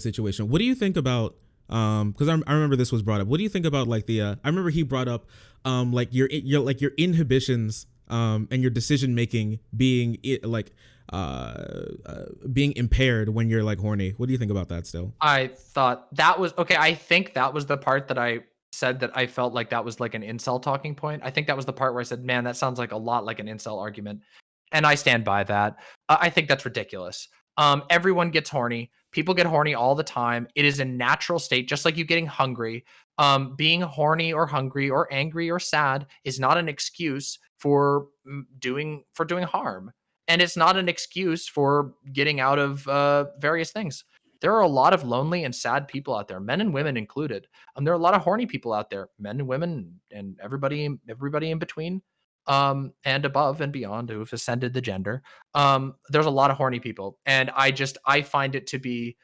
situation. What do you think about, because I remember this was brought up. What do you think about like I remember he brought up like your inhibitions and your decision making being being impaired when you're like horny. What do you think about that still? I thought that was okay. I think that was the part that I said that I felt like that was like an incel talking point. I think that was the part where I said, man, that sounds like a lot like an incel argument. And I stand by that. I think that's ridiculous. Everyone gets horny. People get horny all the time. It is a natural state, just like you getting hungry. Being horny or hungry or angry or sad is not an excuse for doing harm. And it's not an excuse for getting out of various things. There are a lot of lonely and sad people out there, men and women included. There are a lot of horny people out there, men and women, and everybody in between, and above and beyond who've ascended the gender. There's a lot of horny people, and I find it to be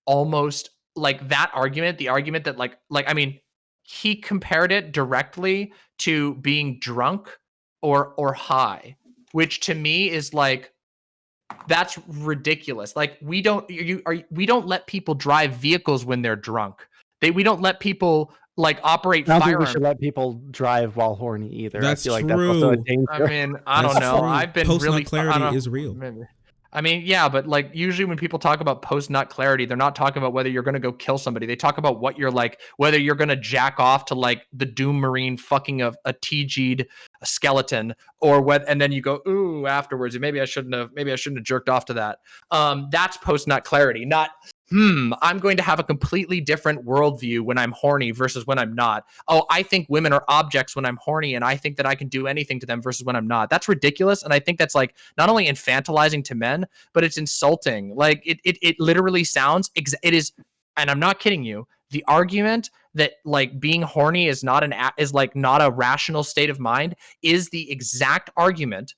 almost like that argument, the argument that I mean, he compared it directly to being drunk or high, which to me is like, that's ridiculous. Like we don't let people drive vehicles when they're drunk. We don't let people like operate firearms. I don't think we should let people drive while horny either. That's I feel true. Like that's also a danger. I mean, I don't know. True. I've been post-nut clarity is real. Maybe. I mean, yeah, but like usually when people talk about post-nut clarity, they're not talking about whether you're going to go kill somebody. They talk about what you're like, whether you're going to jack off to like the Doom Marine fucking a TG'd skeleton, or what, and then you go, ooh, afterwards, maybe I shouldn't have jerked off to that. That's post-nut clarity, not I'm going to have a completely different worldview when I'm horny versus when I'm not. Oh, I think women are objects when I'm horny, and I think that I can do anything to them versus when I'm not. That's ridiculous, and I think that's like not only infantilizing to men, but it's insulting. Like it literally sounds. It is, and I'm not kidding you. The argument that like being horny is not a rational state of mind is the exact argument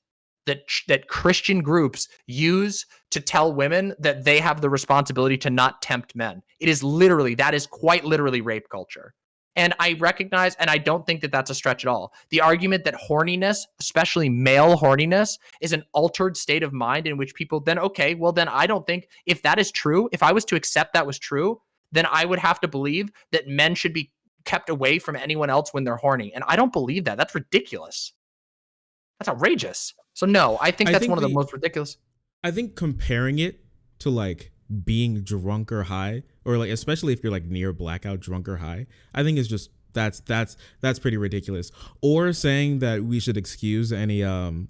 that Christian groups use to tell women that they have the responsibility to not tempt men. That is quite literally rape culture. And I recognize, and I don't think that that's a stretch at all. The argument that horniness, especially male horniness, is an altered state of mind in which people then, okay, well then I don't think, if that is true, if I was to accept that was true, then I would have to believe that men should be kept away from anyone else when they're horny. And I don't believe that. That's ridiculous. That's outrageous. So no, I think that's one of the most ridiculous. I think comparing it to like being drunk or high, or like especially if you're like near blackout drunk or high, I think it's just that's pretty ridiculous. Or saying that we should excuse any damage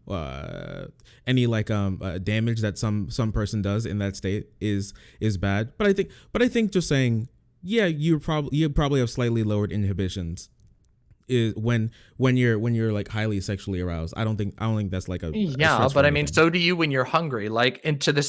that some person does in that state is bad. But I think just saying, yeah, you probably have slightly lowered inhibitions is when you're like highly sexually aroused. I don't think that's like a stress but for I mean, anything. so do you when you're hungry, like, and to the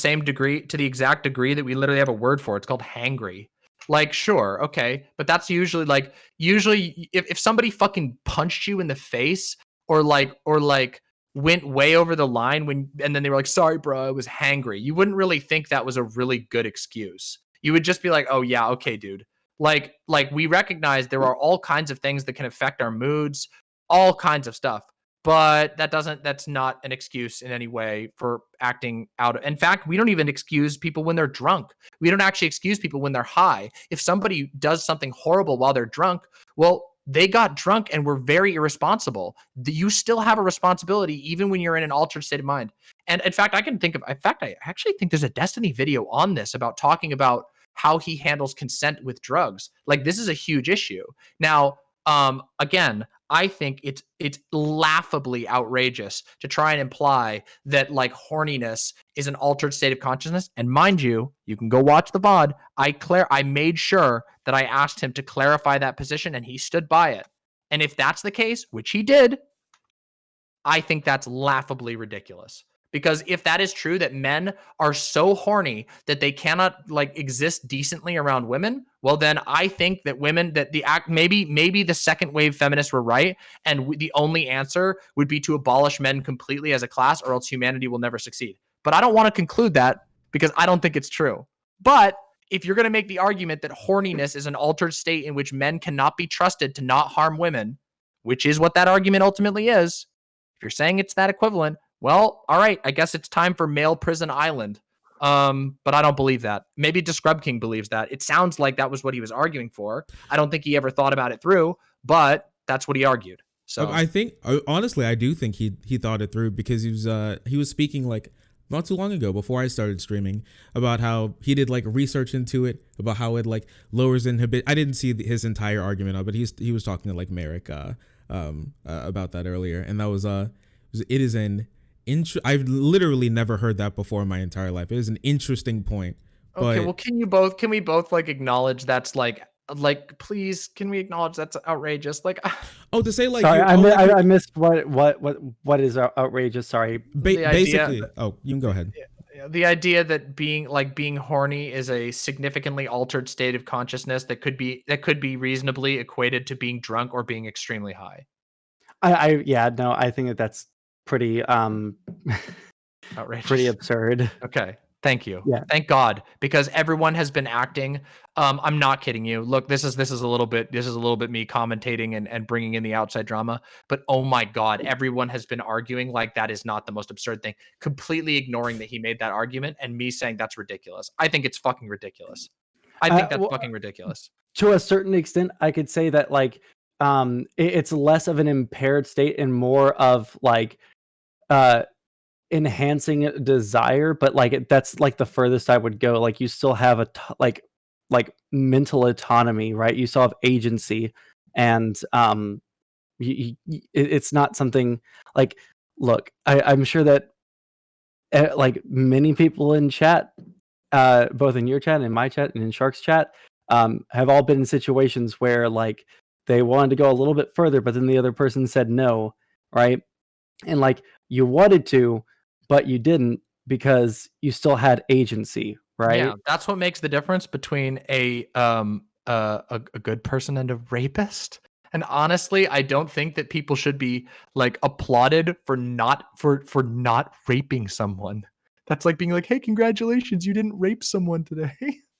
exact degree that we literally have a word for it. It's called hangry. Like, sure, okay, but that's usually if somebody fucking punched you in the face or like went way over the line and then they were like, sorry bro, I was hangry, you wouldn't really think that was a really good excuse. You would just be like, oh yeah, okay dude. Like we recognize there are all kinds of things that can affect our moods, all kinds of stuff, but that's not an excuse in any way for acting out. In fact, we don't even excuse people when they're drunk. We don't actually excuse people when they're high. If somebody does something horrible while they're drunk, well, they got drunk and were very irresponsible. You still have a responsibility even when you're in an altered state of mind. And in fact, I actually think there's a Destiny video on this about talking about how he handles consent with drugs. Like, this is a huge issue. Now, again, I think it's laughably outrageous to try and imply that like horniness is an altered state of consciousness. And mind you, you can go watch the VOD. I made sure that I asked him to clarify that position, and he stood by it. And if that's the case, which he did, I think that's laughably ridiculous. Because if that is true, that men are so horny that they cannot like exist decently around women, well, then I think that maybe the second wave feminists were right, and the only answer would be to abolish men completely as a class, or else humanity will never succeed. But I don't want to conclude that because I don't think it's true. But if you're going to make the argument that horniness is an altered state in which men cannot be trusted to not harm women, which is what that argument ultimately is, if you're saying it's that equivalent, well, all right, I guess it's time for male prison island. But I don't believe that. Maybe Daskrubking believes that. It sounds like that was what he was arguing for. I don't think he ever thought about it through, but that's what he argued. So I think honestly, I do think he thought it through, because he was speaking like not too long ago before I started streaming about how he did like research into it, about how it like lowers inhibit. I didn't see his entire argument of it. He was talking to like Merrick about that earlier, and that was it is an I've literally never heard that before in my entire life. It is an interesting point. Okay, well, can we both like acknowledge that's like please, can we acknowledge that's outrageous? Like, to say like, sorry, I missed what is outrageous. Sorry, basically. You can go ahead. The idea that being horny is a significantly altered state of consciousness that could be reasonably equated to being drunk or being extremely high. I think that's pretty outrageous, pretty absurd. Okay, thank you. Yeah, thank God, because everyone has been acting. I'm not kidding you. Look, this is a little bit me commentating and bringing in the outside drama. But oh my God, everyone has been arguing like that is not the most absurd thing, completely ignoring that he made that argument, and me saying that's ridiculous. I think it's fucking ridiculous. I think that's fucking ridiculous. To a certain extent, I could say that like it's less of an impaired state and more of like enhancing desire, but like that's like the furthest I would go. Like you still have like mental autonomy, right? You still have agency, and it's not something like, look, I'm sure that like many people in chat, both in your chat and in my chat and in Shark's chat, have all been in situations where like they wanted to go a little bit further, but then the other person said no, right? And like you wanted to, but you didn't, because you still had agency, right? Yeah, that's what makes the difference between a good person and a rapist. And honestly, I don't think that people should be like applauded for not raping someone. That's like being like, "Hey, congratulations, you didn't rape someone today."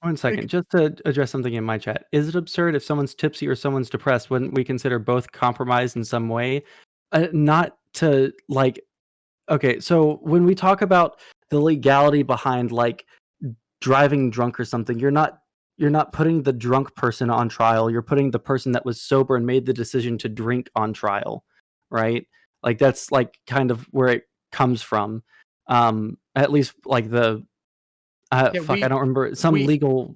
1 second, just to address something in my chat. Is it absurd if someone's tipsy or someone's depressed? Wouldn't we consider both compromised in some way? Not to like, okay, so when we talk about the legality behind like driving drunk or something, you're not putting the drunk person on trial. You're putting the person that was sober and made the decision to drink on trial, right? Like that's like kind of where it comes from. At least like the I don't remember, some legal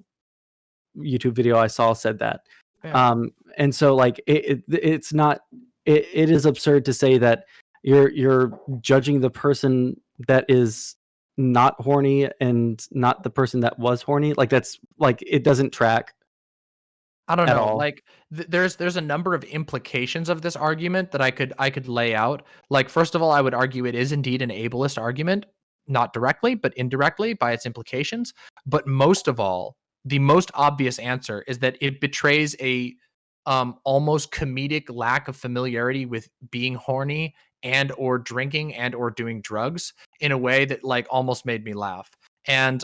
YouTube video I saw said that. Yeah. And so like it's not, it is absurd to say that you're judging the person that is not horny and not the person that was horny. Like that's like, it doesn't track. I don't at know. all. Like there's a number of implications of this argument that I could lay out. Like first of all, I would argue it is indeed an ableist argument, not directly, but indirectly by its implications. But most of all, the most obvious answer is that it betrays a almost comedic lack of familiarity with being horny and or drinking and or doing drugs in a way that like almost made me laugh. And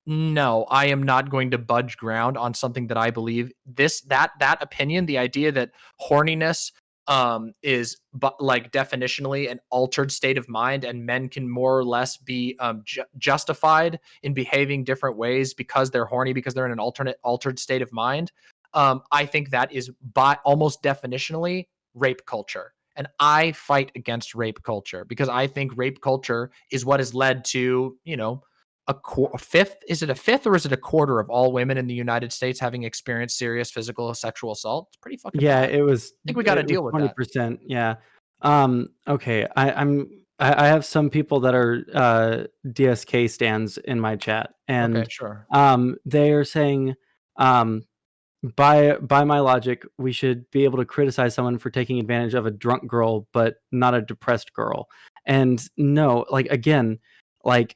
no, I am not going to budge ground on something that I believe that opinion, the idea that horniness is but like definitionally an altered state of mind and men can more or less be justified in behaving different ways because they're horny because they're in an altered state of mind. I think that is by almost definitionally rape culture. And I fight against rape culture because I think rape culture is what has led to, a fifth, is it a fifth or is it a quarter of all women in the United States having experienced serious physical or sexual assault? It's pretty fucking Yeah, bad. I think we got to it was deal with that. 20%. Yeah. Okay. I have some people that are DSK stands in my chat, Okay, and sure. they are saying, um, by my logic, we should be able to criticize someone for taking advantage of a drunk girl, but not a depressed girl. And no, like again, like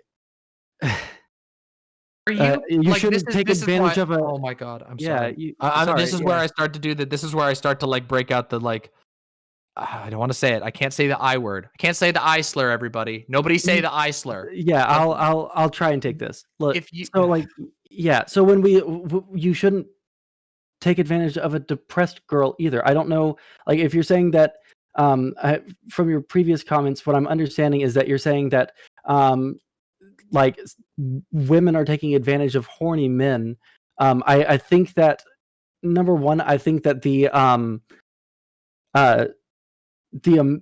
Are you you like shouldn't take this is advantage why? of a. Oh my god, I'm Yeah, sorry. you This sorry. is where Yeah. I start to do that. This is where I start to like break out the like. I don't want to say it. I can't say the I word. I can't say the I slur. Everybody, nobody say the I slur. Yeah, Like, I'll try and take this. Look, if you, so like, yeah, so when you shouldn't take advantage of a depressed girl either. I don't know, like if you're saying that, from your previous comments, what I'm understanding is that you're saying that, like women are taking advantage of horny men. I think that number one, I think that uh, the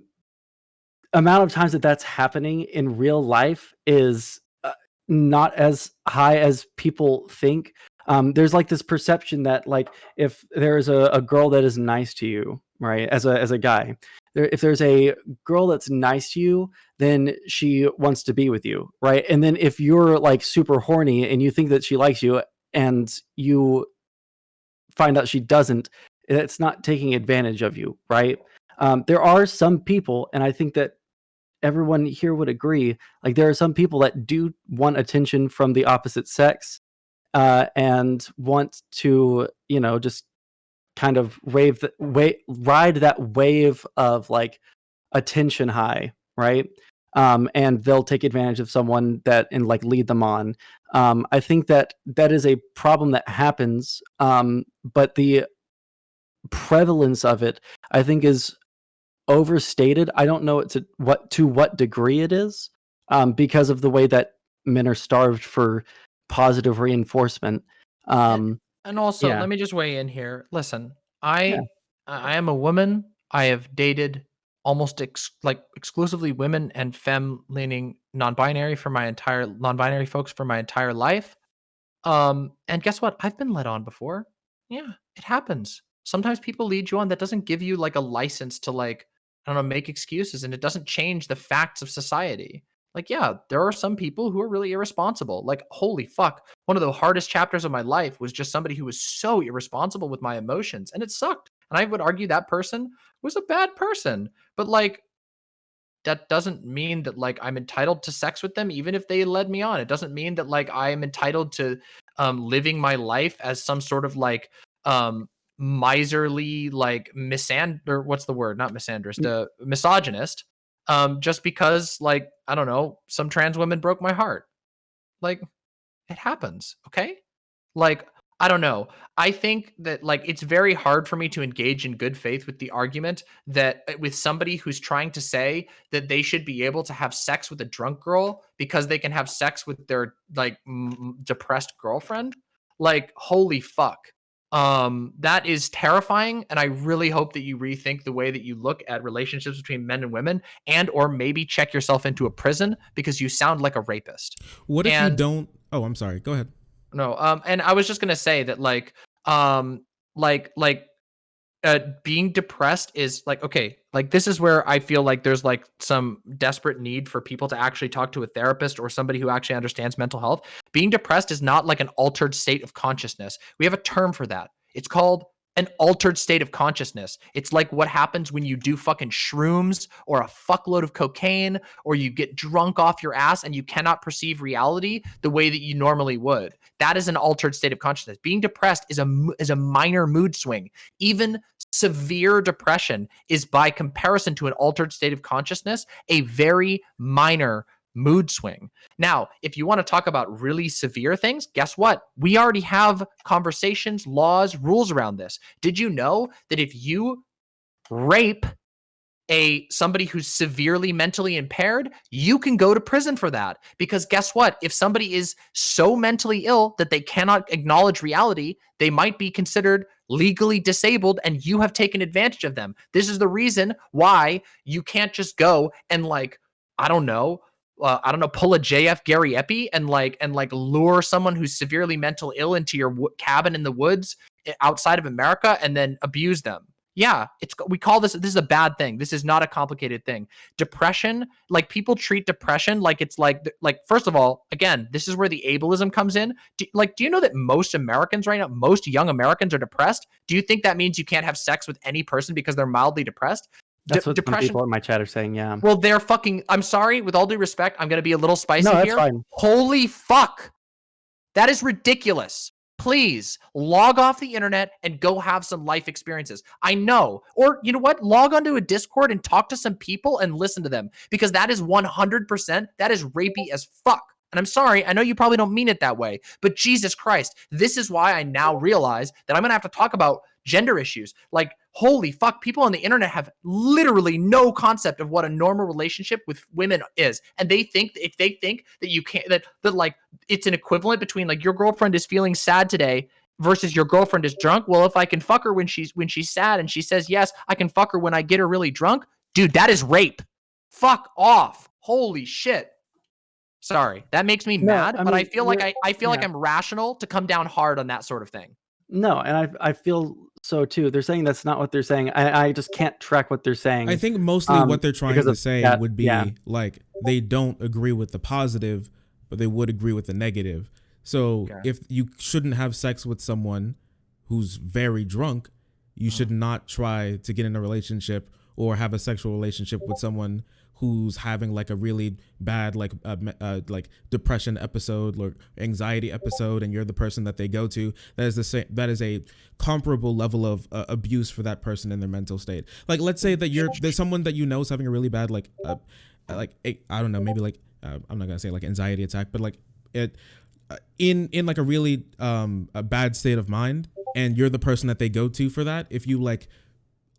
amount of times that that's happening in real life is not as high as people think. There's like this perception that like if there's a girl that is nice to you, right, as a guy, if there's a girl that's nice to you, then she wants to be with you, right? And then if you're like super horny and you think that she likes you and you find out she doesn't, it's not taking advantage of you, right? There are some people, and I think that everyone here would agree, like there are some people that do want attention from the opposite sex, and want to, just kind of ride that wave of like attention high, right? And they'll take advantage of someone that and like lead them on. I think that that is a problem that happens, but the prevalence of it, I think, is overstated. I don't know to what degree it is, because of the way that men are starved for positive reinforcement. and, Um, and also yeah, let me just weigh in here. Listen, yeah, I am a woman. I have dated almost exclusively women and femme leaning non-binary folks for my entire life. And guess what? I've been led on before. Yeah, it happens. Sometimes people lead you on. That doesn't give you like a license to like, I don't know, make excuses, and it doesn't change the facts of society. Like, yeah, there are some people who are really irresponsible. Like, holy fuck. One of the hardest chapters of my life was just somebody who was so irresponsible with my emotions, and it sucked. And I would argue that person was a bad person. But like, that doesn't mean that like I'm entitled to sex with them even if they led me on. It doesn't mean that like I am entitled to living my life as some sort of like miserly like or what's the word? Not misandrist, misogynist. Just because like I don't know, some trans women broke my heart. Like it happens, okay? Like, I don't know. I think that like it's very hard for me to engage in good faith with the argument that with somebody who's trying to say that they should be able to have sex with a drunk girl because they can have sex with their like depressed girlfriend. Like, holy fuck. That is terrifying, and I really hope that you rethink the way that you look at relationships between men and women, and or maybe check yourself into a prison because you sound like a rapist. What if you And don't? Oh, I'm sorry. Go ahead. no, and I was just gonna say that like being depressed is like okay, like this is where I feel like there's like some desperate need for people to actually talk to a therapist or somebody who actually understands mental health. Being depressed is not like an altered state of consciousness. We have a term for that. It's called an altered state of consciousness. It's like what happens when you do fucking shrooms or a fuckload of cocaine, or you get drunk off your ass and you cannot perceive reality the way that you normally would. That is an altered state of consciousness. Being depressed is a minor mood swing. Even severe depression is, by comparison to an altered state of consciousness, a very minor mood swing. Now, if you want to talk about really severe things, guess what? We already have conversations, laws, rules around this. Did you know that if you rape somebody who's severely mentally impaired, you can go to prison for that? Because guess what? If somebody is so mentally ill that they cannot acknowledge reality, they might be considered legally disabled, and you have taken advantage of them. This is the reason why you can't just go and I don't know, pull a JF Gary Epi and lure someone who's severely mental ill into your cabin in the woods outside of America and then abuse them. Yeah, we call this is a bad thing. This is not a complicated thing. Depression, people treat depression like it's like first of all, again, this is where the ableism comes in. Do you know that most Americans right now, most young Americans are depressed? Do you think that means you can't have sex with any person because they're mildly depressed? That's what some people in my chat are saying, yeah. Well, they're fucking, I'm sorry, with all due respect, I'm going to be a little spicy here. No, that's fine. Holy fuck. That is ridiculous. Please log off the internet and go have some life experiences. I know. Or you know what? Log onto a Discord and talk to some people and listen to them, because that is 100%, that is rapey as fuck. And I'm sorry, I know you probably don't mean it that way, but Jesus Christ, this is why I now realize that I'm going to have to talk about gender issues. Holy fuck, people on the internet have literally no concept of what a normal relationship with women is. And they think that you can't, that it's an equivalent between your girlfriend is feeling sad today versus your girlfriend is drunk. Well, if I can fuck her when she's sad and she says yes, I can fuck her when I get her really drunk. Dude, that is rape. Fuck off. Holy shit. Sorry, that makes me mad, but I feel like I'm rational to come down hard on that sort of thing. No, and I feel so too. They're saying that's not what they're saying. I just can't track what they're saying. I think mostly what they're trying to say would be they don't agree with the positive, but they would agree with the negative. So if you shouldn't have sex with someone who's very drunk, you should not try to get in a relationship or have a sexual relationship with someone who's having a really bad depression episode or anxiety episode, and you're the person that they go to. That is a comparable level of abuse for that person in their mental state. Let's say that there's someone that you know is having a really bad I don't know, maybe I'm not gonna say anxiety attack, but in a really a bad state of mind, and you're the person that they go to for that. If you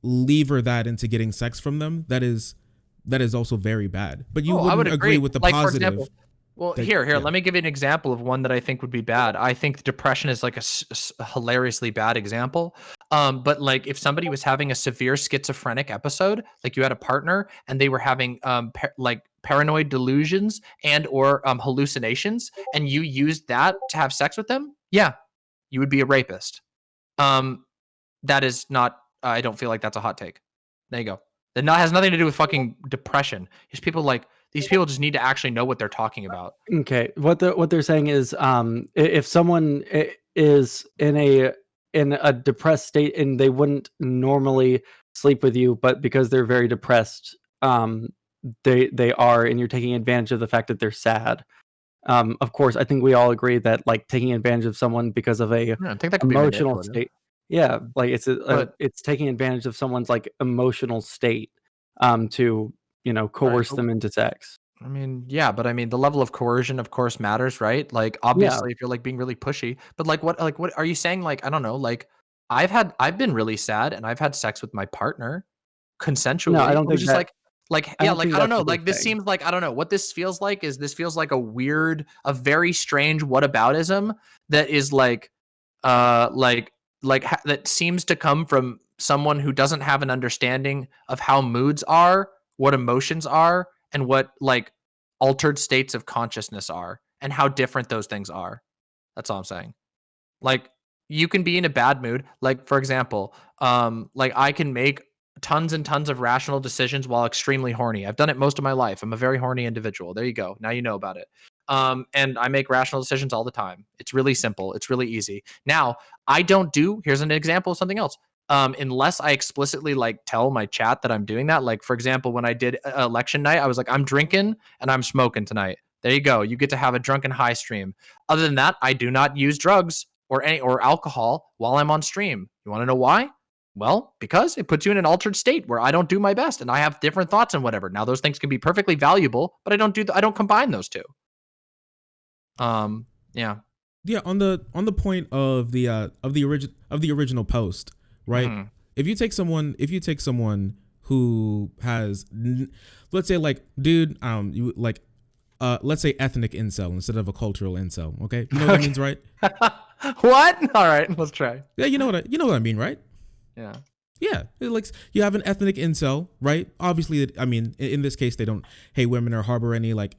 lever that into getting sex from them, that is also very bad. But you wouldn't agree with the positive. For example, let me give you an example of one that I think would be bad. I think depression is a hilariously bad example. But if somebody was having a severe schizophrenic episode, you had a partner and they were having paranoid delusions and or hallucinations, and you used that to have sex with them, yeah, you would be a rapist. That is not, I don't feel like that's a hot take. There you go. That has nothing to do with fucking depression. These people just need to actually know what they're talking about. Okay, what they're saying is, if someone is in a depressed state and they wouldn't normally sleep with you, but because they're very depressed, they are, and you're taking advantage of the fact that they're sad. Of course, I think we all agree that taking advantage of someone because of a emotional state. Yeah, it's taking advantage of someone's emotional state to coerce them into sex. I mean, yeah, but the level of coercion, of course, matters, right? Obviously, if you're being really pushy, but what are you saying? I don't know. I've been really sad and I've had sex with my partner consensually. No, I don't think just that. I don't know. This seems I don't know what this feels like. This feels like a very strange whataboutism that is that seems to come from someone who doesn't have an understanding of how moods are, what emotions are, and what altered states of consciousness are, and how different those things are. That's all I'm saying. You can be in a bad mood. For example, I can make tons and tons of rational decisions while extremely horny. I've done it most of my life. I'm a very horny individual. There you go. Now you know about it. And I make rational decisions all the time. It's really simple. It's really easy. Now, here's an example of something else. Unless I explicitly like tell my chat that I'm doing that. Like, for example, when I did election night, I was like, I'm drinking and I'm smoking tonight. There you go. You get to have a drunken high stream. Other than that, I do not use drugs or alcohol while I'm on stream. You want to know why? Well, because it puts you in an altered state where I don't do my best and I have different thoughts and whatever. Now, those things can be perfectly valuable, but I don't combine those two. Yeah. Yeah, on the point of the original post, right? Mhm. If you take someone who has, let's say, like, dude, let's say ethnic incel instead of a cultural incel, okay? You know what that means, right? What? All right, let's try. Yeah, you know what I mean, right? Yeah. Yeah, like, you have an ethnic incel, right? Obviously, I mean, in this case, they don't hate women or harbor any like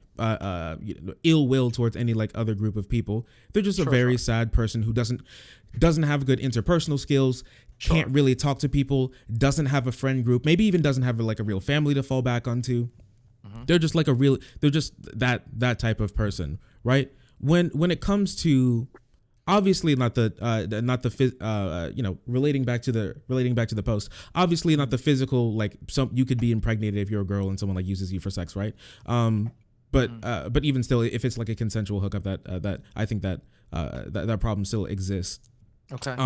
ill will towards any like other group of people. They're just a very sad person who doesn't have good interpersonal skills, can't really talk to people, doesn't have a friend group, maybe even doesn't have like a real family to fall back onto. They're just like they're just that type of person, right? When it comes to, obviously not the relating back to the post, obviously not the physical, like, you could be impregnated if you're a girl and someone like uses you for sex, right? But even still, if it's like a consensual hookup, that I think that problem still exists. Okay.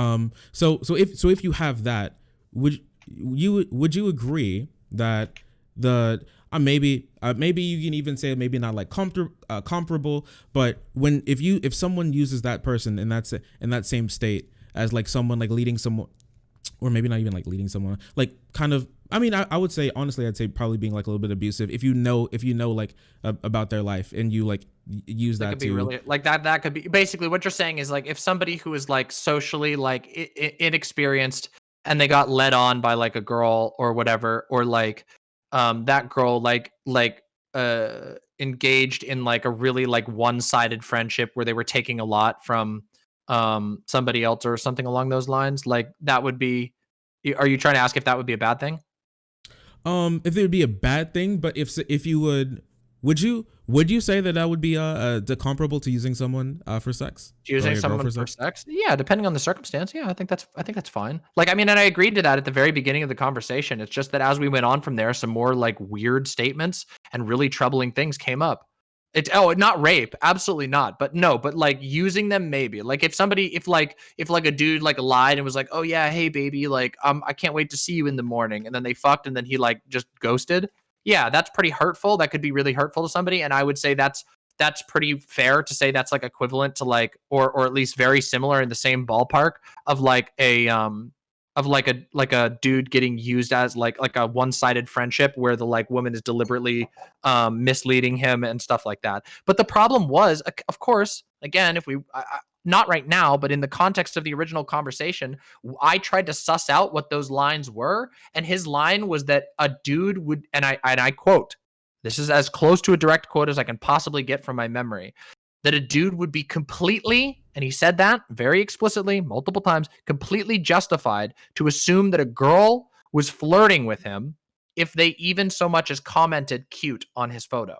So if you have that, would you agree that maybe you can even say maybe not like comparable, but if someone uses that person in that same state as like someone like leading someone, or maybe not even like leading someone, like kind of, I mean, I would say, honestly, I'd say probably being like a little bit abusive, if you know like about their life and you like use that could to be really like that could be basically what you're saying is like if somebody who is like socially like inexperienced and they got led on by like a girl or whatever, or like that girl engaged in like a really like one-sided friendship where they were taking a lot from somebody else or something along those lines, like that would be, are you trying to ask if that would be a bad thing? If it would be a bad thing, but if you would you say that would be comparable to using someone for sex? Using someone for sex? Yeah, depending on the circumstance. Yeah, I think that's fine. Like, I mean, and I agreed to that at the very beginning of the conversation. It's just that as we went on from there, some more like weird statements and really troubling things came up. Not rape, absolutely not. But no, but like using them maybe. Like if a dude like lied and was like, "Oh yeah, hey baby, like I can't wait to see you in the morning," and then they fucked and then he like just ghosted. Yeah, that's pretty hurtful. That could be really hurtful to somebody, and I would say that's pretty fair to say that's like equivalent to like, or at least very similar in the same ballpark of like a dude getting used as like a one-sided friendship where the like woman is deliberately misleading him and stuff like that. But the problem was, of course, again, if we not right now, but in the context of the original conversation, I tried to suss out what those lines were, and his line was that a dude would, and I quote, this is as close to a direct quote as I can possibly get from my memory, that a dude would be completely, and he said that very explicitly multiple times, completely justified to assume that a girl was flirting with him if they even so much as commented cute on his photo.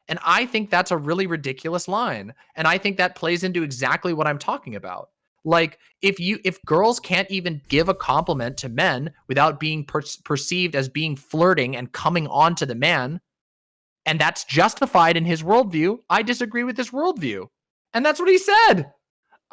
And I think that's a really ridiculous line. And I think that plays into exactly what I'm talking about. Like if girls can't even give a compliment to men without being perceived as being flirting and coming on to the man, and that's justified in his worldview, I disagree with his worldview. And that's what he said.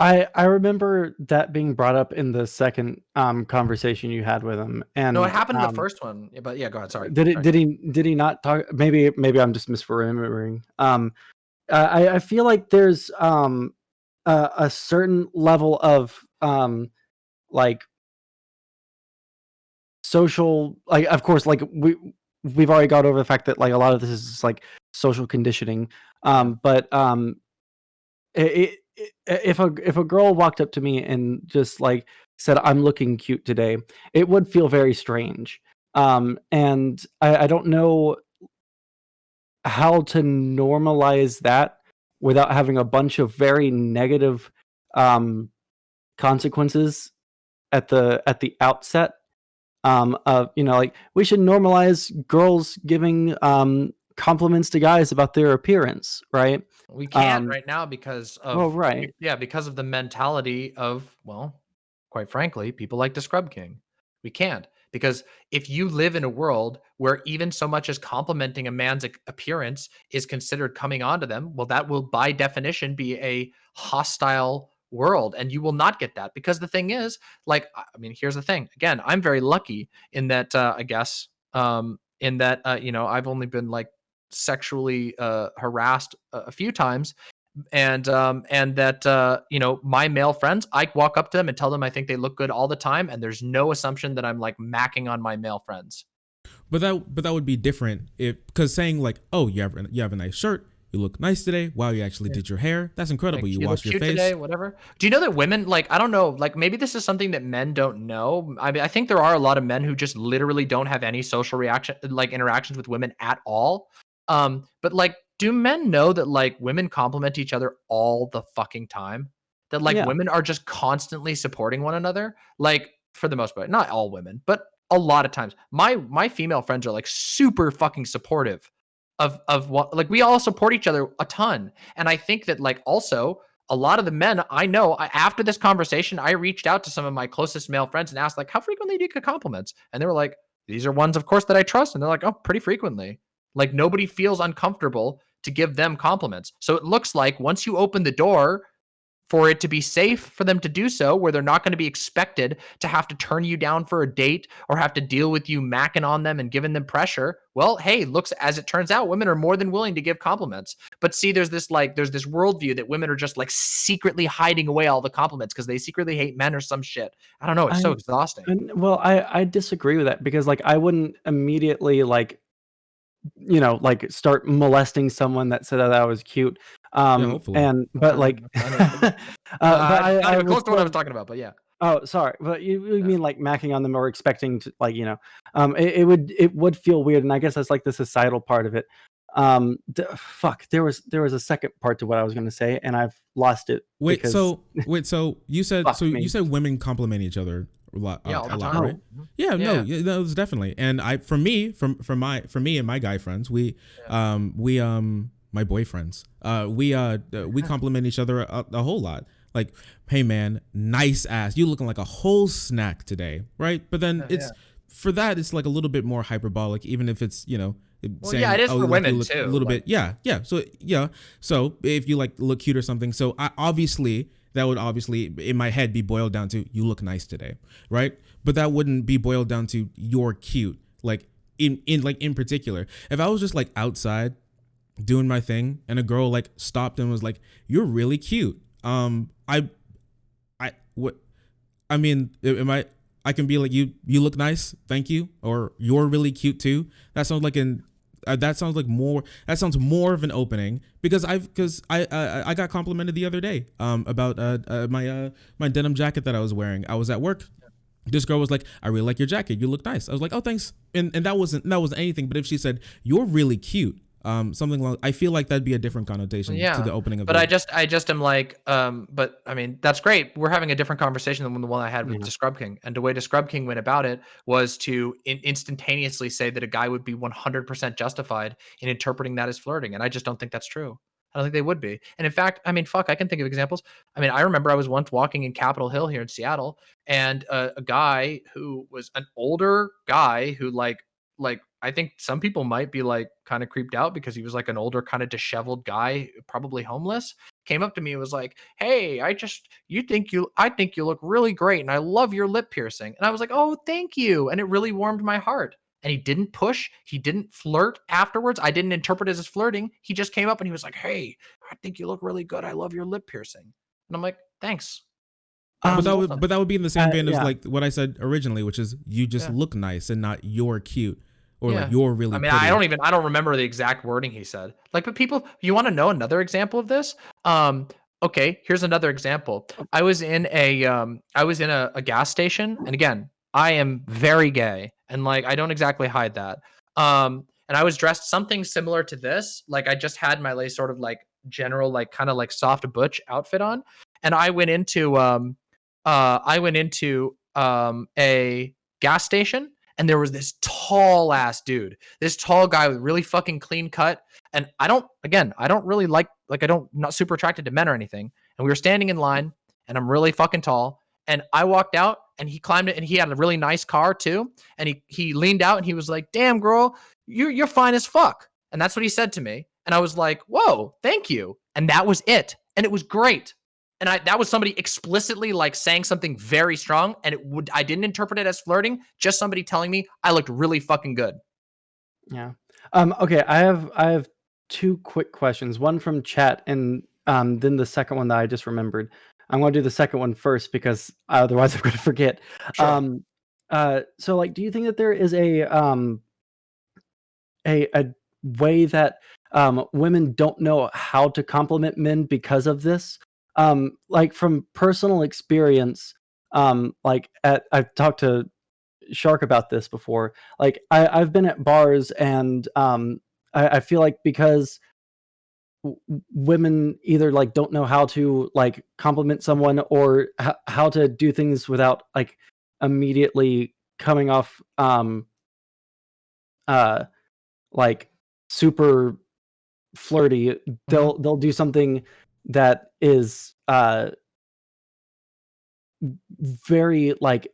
I remember that being brought up in the second conversation you had with him, and No, it happened in the first one. Yeah, but yeah, go ahead. Sorry. Did he not talk? Maybe I'm just misremembering. I feel like there's a certain level of like social, like, of course, like we've already got over the fact that like a lot of this is like social conditioning. But if a girl walked up to me and just like said, "I'm looking cute today," it would feel very strange. And I don't know how to normalize that without having a bunch of very negative consequences at the outset. Of, like, we should normalize girls giving compliments to guys about their appearance, right? We can't right now because of right. because of the mentality of, well, quite frankly, people like Daskrubking. We can't, because if you live in a world where even so much as complimenting a man's appearance is considered coming onto them, well, that will by definition be a hostile world, and you will not get that, because the thing is, like, I mean, here's the thing. Again, I'm very lucky in that, I guess, in that, I've only been like sexually harassed a few times, and that my male friends, I walk up to them and tell them I think they look good all the time, and there's no assumption that I'm like macking on my male friends. But that would be different because saying like, oh, you have a nice shirt, you look nice today. Wow, you actually did your hair. That's incredible. Like, you washed your face today, whatever. Do you know that women, like, I don't know, like maybe this is something that men don't know. I mean, I think there are a lot of men who just literally don't have any social interactions with women at all. But like, do men know that like women compliment each other all the fucking time? That like women are just constantly supporting one another? Like, for the most part, not all women, but a lot of times. My female friends are like super fucking supportive of what, like, we all support each other a ton. And I think that like also a lot of the men I know, after this conversation, I reached out to some of my closest male friends and asked like, how frequently do you get compliments? And they were like, these are ones of course that I trust. And they're like, oh, pretty frequently. Like, nobody feels uncomfortable to give them compliments. So it looks like once you open the door for it to be safe for them to do so, where they're not going to be expected to have to turn you down for a date or have to deal with you macking on them and giving them pressure. Well, hey, looks, as it turns out, women are more than willing to give compliments. But see, there's this worldview that women are just like secretly hiding away all the compliments because they secretly hate men or some shit. I don't know. It's so exhausting. Well, I disagree with that, because like I wouldn't immediately like start molesting someone that said that I was cute. hopefully. But like, but not even close to what I was still, talking about, but yeah. oh, sorry, but you mean like macking on them or expecting to, like, it would feel weird, and I guess that's like the societal part of it. Fuck, there was a second part to what I was going to say, and I've lost it. Wait, so you said you said women compliment each other a lot, all the time, right? Yeah, no, that was definitely. And for me and my guy friends, we my boyfriends, we compliment each other a whole lot. Like, hey man, nice ass, you looking like a whole snack today, right? But then for that, it's like a little bit more hyperbolic, even if it's saying, it is for women too. A little bit, yeah. So if you like look cute or something, so that would obviously in my head be boiled down to, you look nice today, right? But that wouldn't be boiled down to you're cute, like in particular. If I was just like outside doing my thing and a girl like stopped and was like, you're really cute, I can be like, you look nice, thank you, or you're really cute too. That sounds more of an opening, because I got complimented the other day about my denim jacket that I was wearing. I was at work. This girl was like, I really like your jacket, you look nice. I was like, oh, thanks. And that wasn't anything. But if she said, you're really cute, something like, I feel like that'd be a different connotation to the opening of but I just am like, but I mean, that's great. We're having a different conversation than the one I had with Daskrubking. And the way Daskrubking went about it was to instantaneously say that a guy would be 100% justified in interpreting that as flirting. And I just don't think that's true. I don't think they would be. And in fact, I mean, fuck, I can think of examples. I mean, I remember I was once walking in Capitol Hill here in Seattle, and a guy who was an older guy who like I think some people might be like kind of creeped out because he was like an older kind of disheveled guy, probably homeless, came up to me and was like, hey, I think you look really great, and I love your lip piercing. And I was like, oh, thank you. And it really warmed my heart. And he didn't push, he didn't flirt afterwards. I didn't interpret it as flirting. He just came up and he was like, hey, I think you look really good, I love your lip piercing. And I'm like, thanks. But that would be in the same vein as like what I said originally, which is you just look nice and not you're cute. Or like, you're really I mean, pretty. I don't remember the exact wording he said. Like, but people, you want to know another example of this? Okay, here's another example. I was in a gas station, and again, I am very gay, and like I don't exactly hide that. And I was dressed something similar to this. Like, I just had my like sort of like general like kind of like soft butch outfit on, and I went into a gas station. and there was this tall ass dude, this tall guy with really fucking clean cut. And I don't really I'm not super attracted to men or anything. And we were standing in line, and I'm really fucking tall. And I walked out, and he climbed it, and he had a really nice car too. And he leaned out, and he was like, "Damn, girl, you're fine as fuck." And that's what he said to me. And I was like, "Whoa, thank you." And that was it. And it was great. And that was somebody explicitly like saying something very strong. And I didn't interpret it as flirting, just somebody telling me I looked really fucking good. Yeah. Okay. I have two quick questions. One from chat, and then the second one that I just remembered. I'm going to do the second one first because otherwise I'm going to forget. Sure. So like, do you think that there is a way that women don't know how to compliment men because of this? Like from personal experience, I've talked to Shark about this before. Like I've been at bars, and I feel like because women either like don't know how to like compliment someone, or how to do things without like immediately coming off uh like super flirty. They'll do something that is very like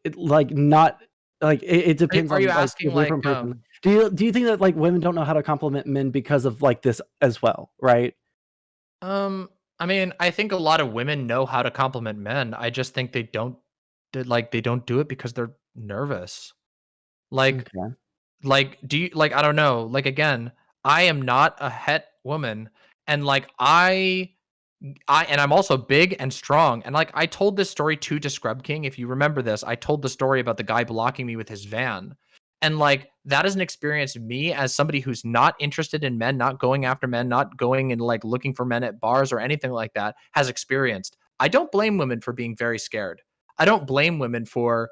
not like it depends Are on you like a asking like different person. Do you think that like women don't know how to compliment men because of like this as well, right? I mean, I think a lot of women know how to compliment men. I just think they don't do it because they're nervous. Like Okay. do you like I don't know. Like again, I am not a het woman, and like and I'm also big and strong. And like I told this story to Daskrubking. If you remember this, I told the story about the guy blocking me with his van. And like that is an experience me as somebody who's not interested in men, not going after men, not going and like looking for men at bars or anything like that, has experienced. I don't blame women for being very scared. I don't blame women for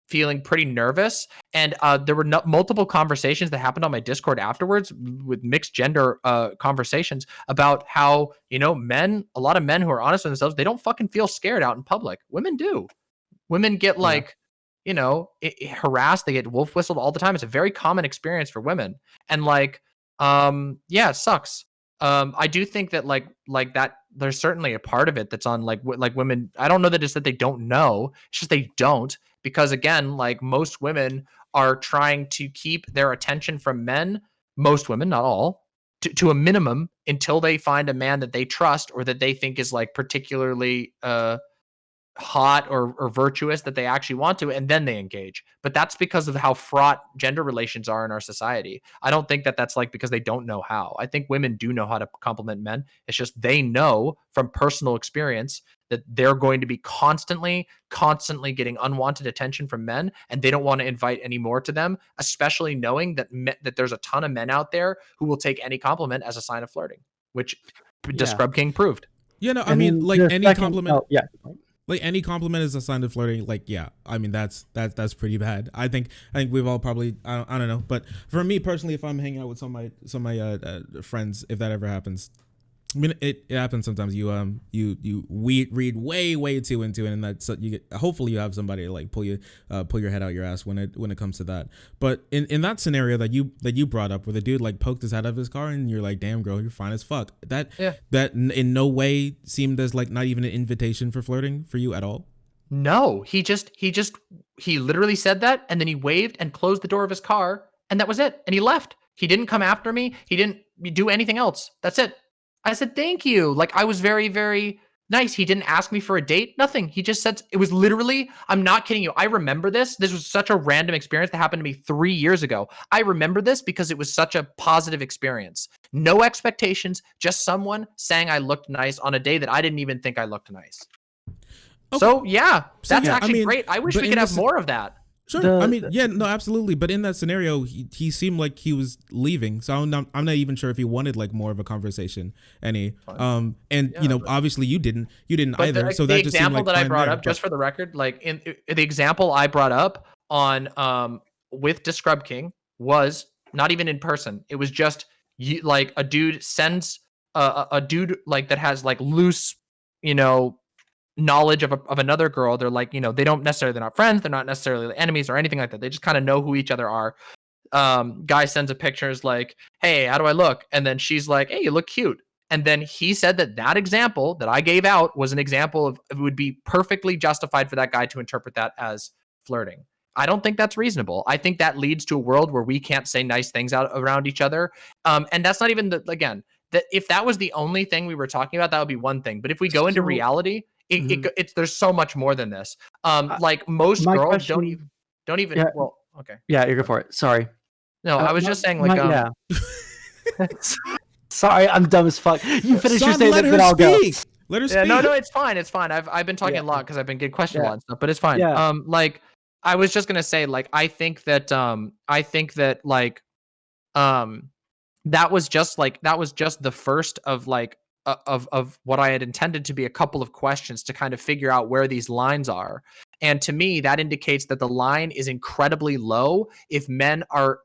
feeling pretty nervous. And there were multiple conversations that happened on my Discord afterwards with mixed gender conversations about how, a lot of men who are honest with themselves, they don't fucking feel scared out in public. Women do. Women get Yeah. like, harassed. They get wolf whistled all the time. It's a very common experience for women. And like, yeah, it sucks. I do think that like that there's certainly a part of it that's on like women. I don't know that it's that they don't know. It's just they don't, because again, like most women are trying to keep their attention from men. Most women, not all, to a minimum until they find a man that they trust or that they think is like particularly hot or virtuous that they actually want to, and then they engage. But that's because of how fraught gender relations are in our society. I don't think that that's like because they don't know how. I think women do know how to compliment men. It's just they know from personal experience that they're going to be constantly getting unwanted attention from men, and they don't want to invite any more to them, especially knowing that that there's a ton of men out there who will take any compliment as a sign of flirting, which Daskrubking proved. Yeah, no, I And mean, then like the any second- compliment. oh, yeah. Like any compliment is a sign of flirting. Like, yeah, I mean that's pretty bad. I think we've all probably I don't know, but for me personally, if I'm hanging out with some of my friends, if that ever happens, I mean it happens sometimes. You read way too into it, and that's you get. Hopefully you have somebody to like pull your head out your ass when it comes to that. But in that scenario that you brought up, where the dude like poked his head out of his car, and you're like, damn girl, you're fine as fuck. That in no way seemed as like not even an invitation for flirting for you at all. No, he literally said that, and then he waved and closed the door of his car, and that was it. And he left. He didn't come after me. He didn't do anything else. That's it. I said, thank you. Like I was very, very nice. He didn't ask me for a date. Nothing. He just said, it was literally, I'm not kidding you. I remember this. This was such a random experience that happened to me 3 years ago. I remember this because it was such a positive experience. No expectations, just someone saying I looked nice on a day that I didn't even think I looked nice. Okay. So yeah, that's actually great. I wish we could have more of that. Sure. I mean, yeah, no, absolutely. But in that scenario, he seemed like he was leaving. So I'm not even sure if he wanted like more of a conversation. Obviously you didn't but either. So the that just example seemed like that I brought there, up, just for the record, like in the example I brought up on with Daskrubking was not even in person. It was just like a dude sends a dude like that has like loose, knowledge of another girl. They're like, they don't necessarily, they're not friends, they're not necessarily enemies or anything like that. They just kind of know who each other are. Guy sends a picture, is like, hey, how do I look? And then she's like, hey, you look cute. And then he said that example that I gave out was an example of, it would be perfectly justified for that guy to interpret that as flirting. I don't think that's reasonable. I think that leads to a world where we can't say nice things out around each other. And that's not even that if that was the only thing we were talking about, that would be one thing. But if we go into reality, it's there's so much more than this. Like most girls don't even. Yeah. Well, okay. Yeah, you go for it. Sorry. No, I was just saying, like, yeah. Sorry, I'm dumb as fuck. You finish your Son, statement, let her then I'll go. speak. Let her speak. No, it's fine. It's fine. I've been talking a lot because I've been getting questioned a lot and stuff, but it's fine. Yeah. Like, I was just gonna say, like, I think that that was just the first of like of what I had intended to be a couple of questions to kind of figure out where these lines are. And to me, that indicates that the line is incredibly low if men are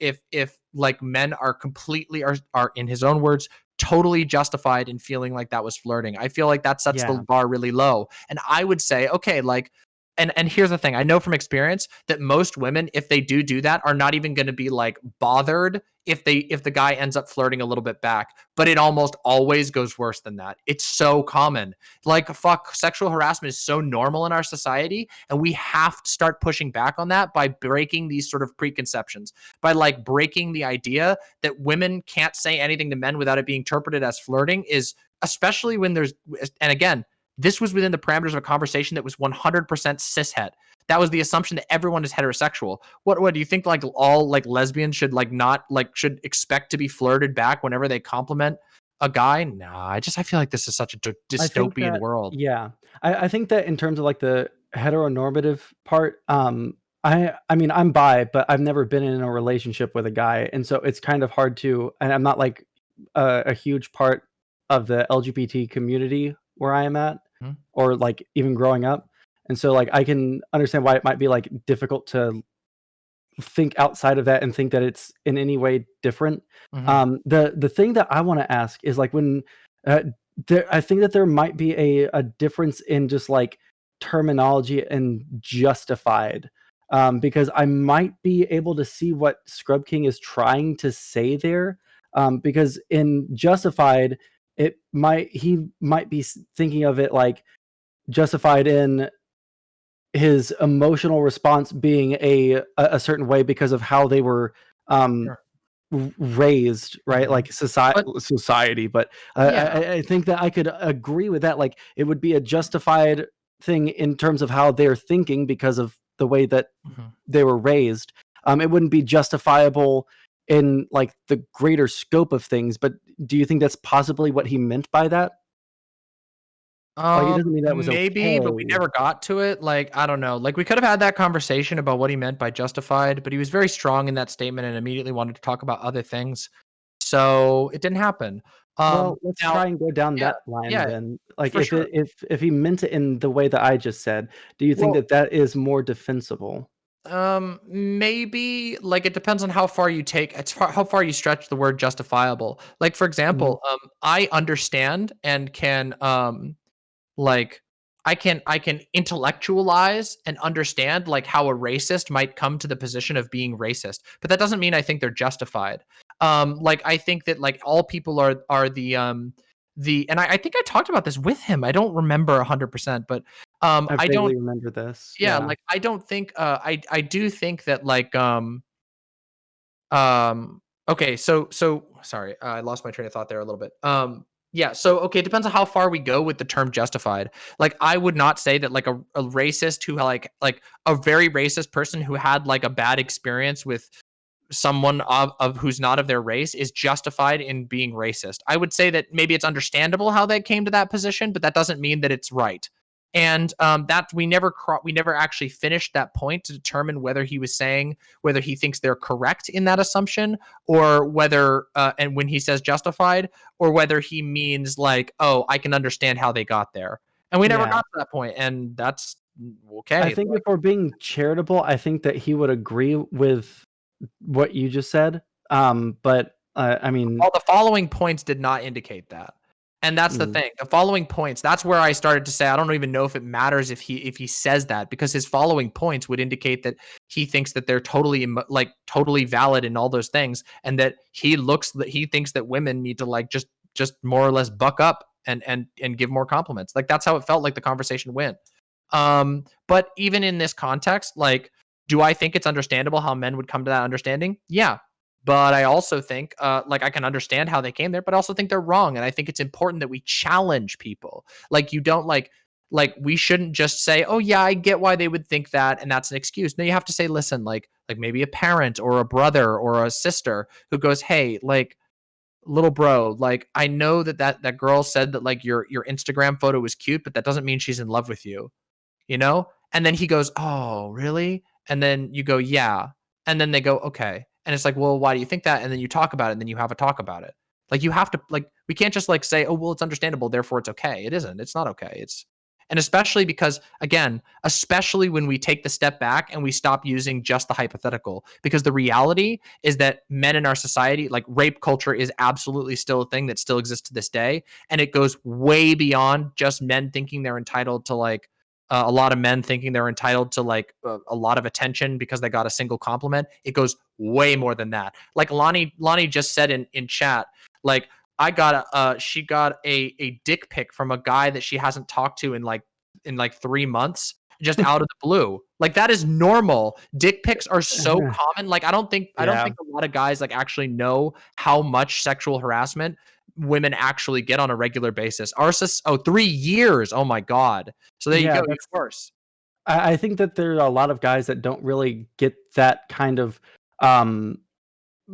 men are completely are in his own words totally justified in feeling like that was flirting. I feel like that sets the bar really low. And I would say, okay, like, and here's the thing. I know from experience that most women, if they do that, are not even going to be like bothered if the guy ends up flirting a little bit back. But it almost always goes worse than that. It's so common. Like, fuck, sexual harassment is so normal in our society, and we have to start pushing back on that by breaking these sort of preconceptions, by like breaking the idea that women can't say anything to men without it being interpreted as flirting, is especially when there's, and again, this was within the parameters of a conversation that was 100% cishet. That was the assumption that everyone is heterosexual. What do you think? Like, all like lesbians should like not like should expect to be flirted back whenever they compliment a guy? Nah, I feel like this is such a dystopian world. Yeah, I think that in terms of like the heteronormative part, I mean I'm bi, but I've never been in a relationship with a guy, and so it's kind of hard to. And I'm not like a huge part of the LGBT community where I am at, or like even growing up. And so like I can understand why it might be like difficult to think outside of that and think that it's in any way different. The thing that I want to ask is like when I think that there might be a difference in just like terminology and justified, because I might be able to see what Scrubking is trying to say there, because in justified he might be thinking of it like justified in his emotional response being a certain way because of how they were raised, right? Like society. But I think that I could agree with that. Like it would be a justified thing in terms of how they're thinking because of the way that they were raised. It wouldn't be justifiable in like the greater scope of things. But do you think that's possibly what he meant by that? Like, it doesn't mean that was maybe, but we never got to it. Like, I don't know. Like, we could have had that conversation about what he meant by justified, but he was very strong in that statement and immediately wanted to talk about other things. So it didn't happen. Well, let's try and go down that line then. Like, if he meant it in the way that I just said, do you think that is more defensible? Maybe. Like, it depends on how far you take. How far you stretch the word justifiable. Like, for example, I understand and can like I can intellectualize and understand like how a racist might come to the position of being racist, but that doesn't mean I think they're justified. Like I think that like all people are the and I think I talked about this with him. I don't remember 100%, but I don't remember this. Yeah, like I don't think I do think that like okay, so sorry, I lost my train of thought there a little bit. Yeah, so okay, it depends on how far we go with the term justified. Like I would not say that like a racist who like a very racist person who had like a bad experience with someone of who's not of their race is justified in being racist. I would say that maybe it's understandable how they came to that position, but that doesn't mean that it's right. And that we never actually finished that point to determine whether he was saying whether he thinks they're correct in that assumption, or whether and when he says justified, or whether he means like, oh, I can understand how they got there. And we never got to that point, and that's okay. I think if we're being charitable, I think that he would agree with what you just said. But I mean, all the following points did not indicate that. And that's the thing. The following points, that's where I started to say, I don't even know if it matters if he says that, because his following points would indicate that he thinks that they're totally totally valid in all those things, and that he thinks that women need to like just more or less buck up and give more compliments. Like that's how it felt like the conversation went. But even in this context, like, do I think it's understandable how men would come to that understanding? Yeah. But I also think, like, I can understand how they came there, but I also think they're wrong. And I think it's important that we challenge people. Like, you don't like we shouldn't just say, oh yeah, I get why they would think that, and that's an excuse. No, you have to say, listen, like maybe a parent or a brother or a sister who goes, hey, like, little bro, like, I know that girl said that like your Instagram photo was cute, but that doesn't mean she's in love with you, you know? And then he goes, oh, really? And then you go, yeah. And then they go, okay. And it's like, well, why do you think that? And then you talk about it, and then you have a talk about it. Like, you have to, like, we can't just like say, oh, well, it's understandable, therefore it's okay. It isn't. It's not okay. And especially because, again, especially when we take the step back and we stop using just the hypothetical, because the reality is that men in our society, like, rape culture is absolutely still a thing that still exists to this day. And it goes way beyond just men thinking they're entitled to like, a lot of men thinking they're entitled to like a lot of attention because they got a single compliment. It goes way more than that. Like Lonnie just said in chat, like, she got a dick pic from a guy that she hasn't talked to in like 3 months, just out of the blue. Like, that is normal. Dick pics are so common. Like, I don't think a lot of guys like actually know how much sexual harassment women actually get on a regular basis. 3 years. Oh my God. So there you go. It's worse. I think that there are a lot of guys that don't really get that kind of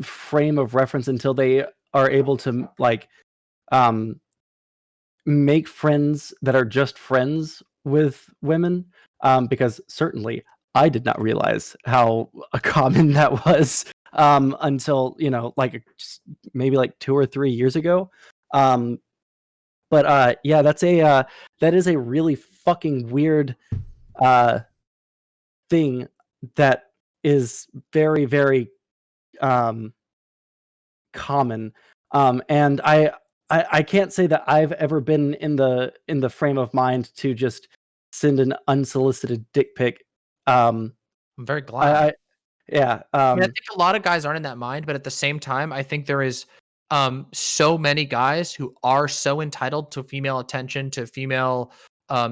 frame of reference until they are able to like make friends that are just friends with women, because certainly I did not realize how common that was until, you know, like maybe like 2 or 3 years ago. But yeah, that is a really fucking weird thing that is very, very common. And I can't say that I've ever been in the frame of mind to just send an unsolicited dick pic. I'm very glad. Yeah. I mean, I think a lot of guys aren't in that mind, but at the same time, I think there is so many guys who are so entitled to female attention, to female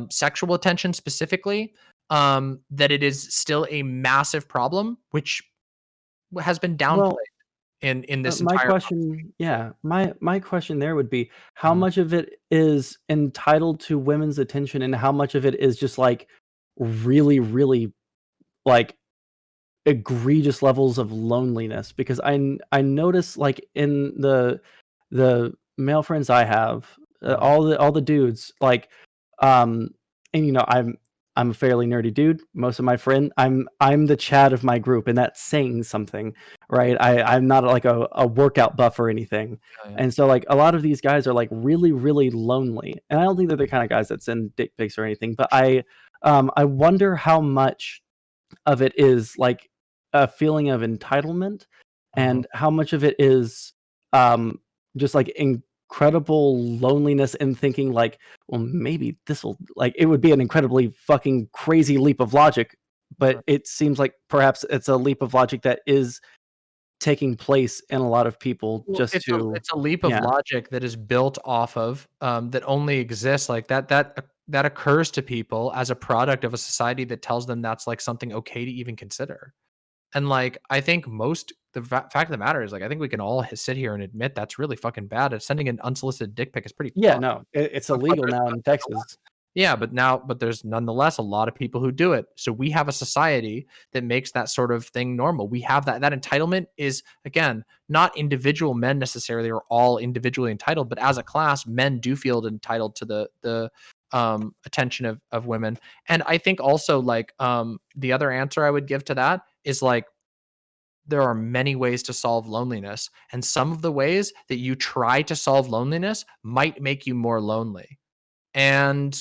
sexual attention specifically, that it is still a massive problem, which has been downplayed. Well, in this my entire question, my question there would be, how Mhm. much of it is entitled to women's attention, and how much of it is just like really, really like egregious levels of loneliness? Because I notice, like, in the male friends I have, all the dudes, like, and you know, I'm a fairly nerdy dude. Most of my friend, I'm the Chad of my group, and that's saying something, right? I'm not like a workout buff or anything. Yeah. And so like a lot of these guys are like really, really lonely. And I don't think they're the kind of guys that send dick pics or anything, but I wonder how much of it is like a feeling of entitlement, and how much of it is just like incredible loneliness, and thinking like, well, maybe this will, like, it would be an incredibly fucking crazy leap of logic, but it seems like perhaps it's a leap of logic that is taking place in a lot of people. Well, Just to it's a leap of logic that is built off of that only exists like that occurs to people as a product of a society that tells them that's like something okay to even consider. And like, I think fact of the matter is, like, I think we can all sit here and admit that's really fucking bad. Sending an unsolicited dick pic is pretty yeah, fucked. no, it's But illegal now in Texas. yeah, but there's nonetheless a lot of people who do it. So we have a society that makes that sort of thing normal. We have that entitlement is, again, not individual men necessarily are all individually entitled, but as a class, men do feel entitled to the attention of women. And I think also, like, the other answer I would give to that is, like, there are many ways to solve loneliness, and some of the ways that you try to solve loneliness might make you more lonely. And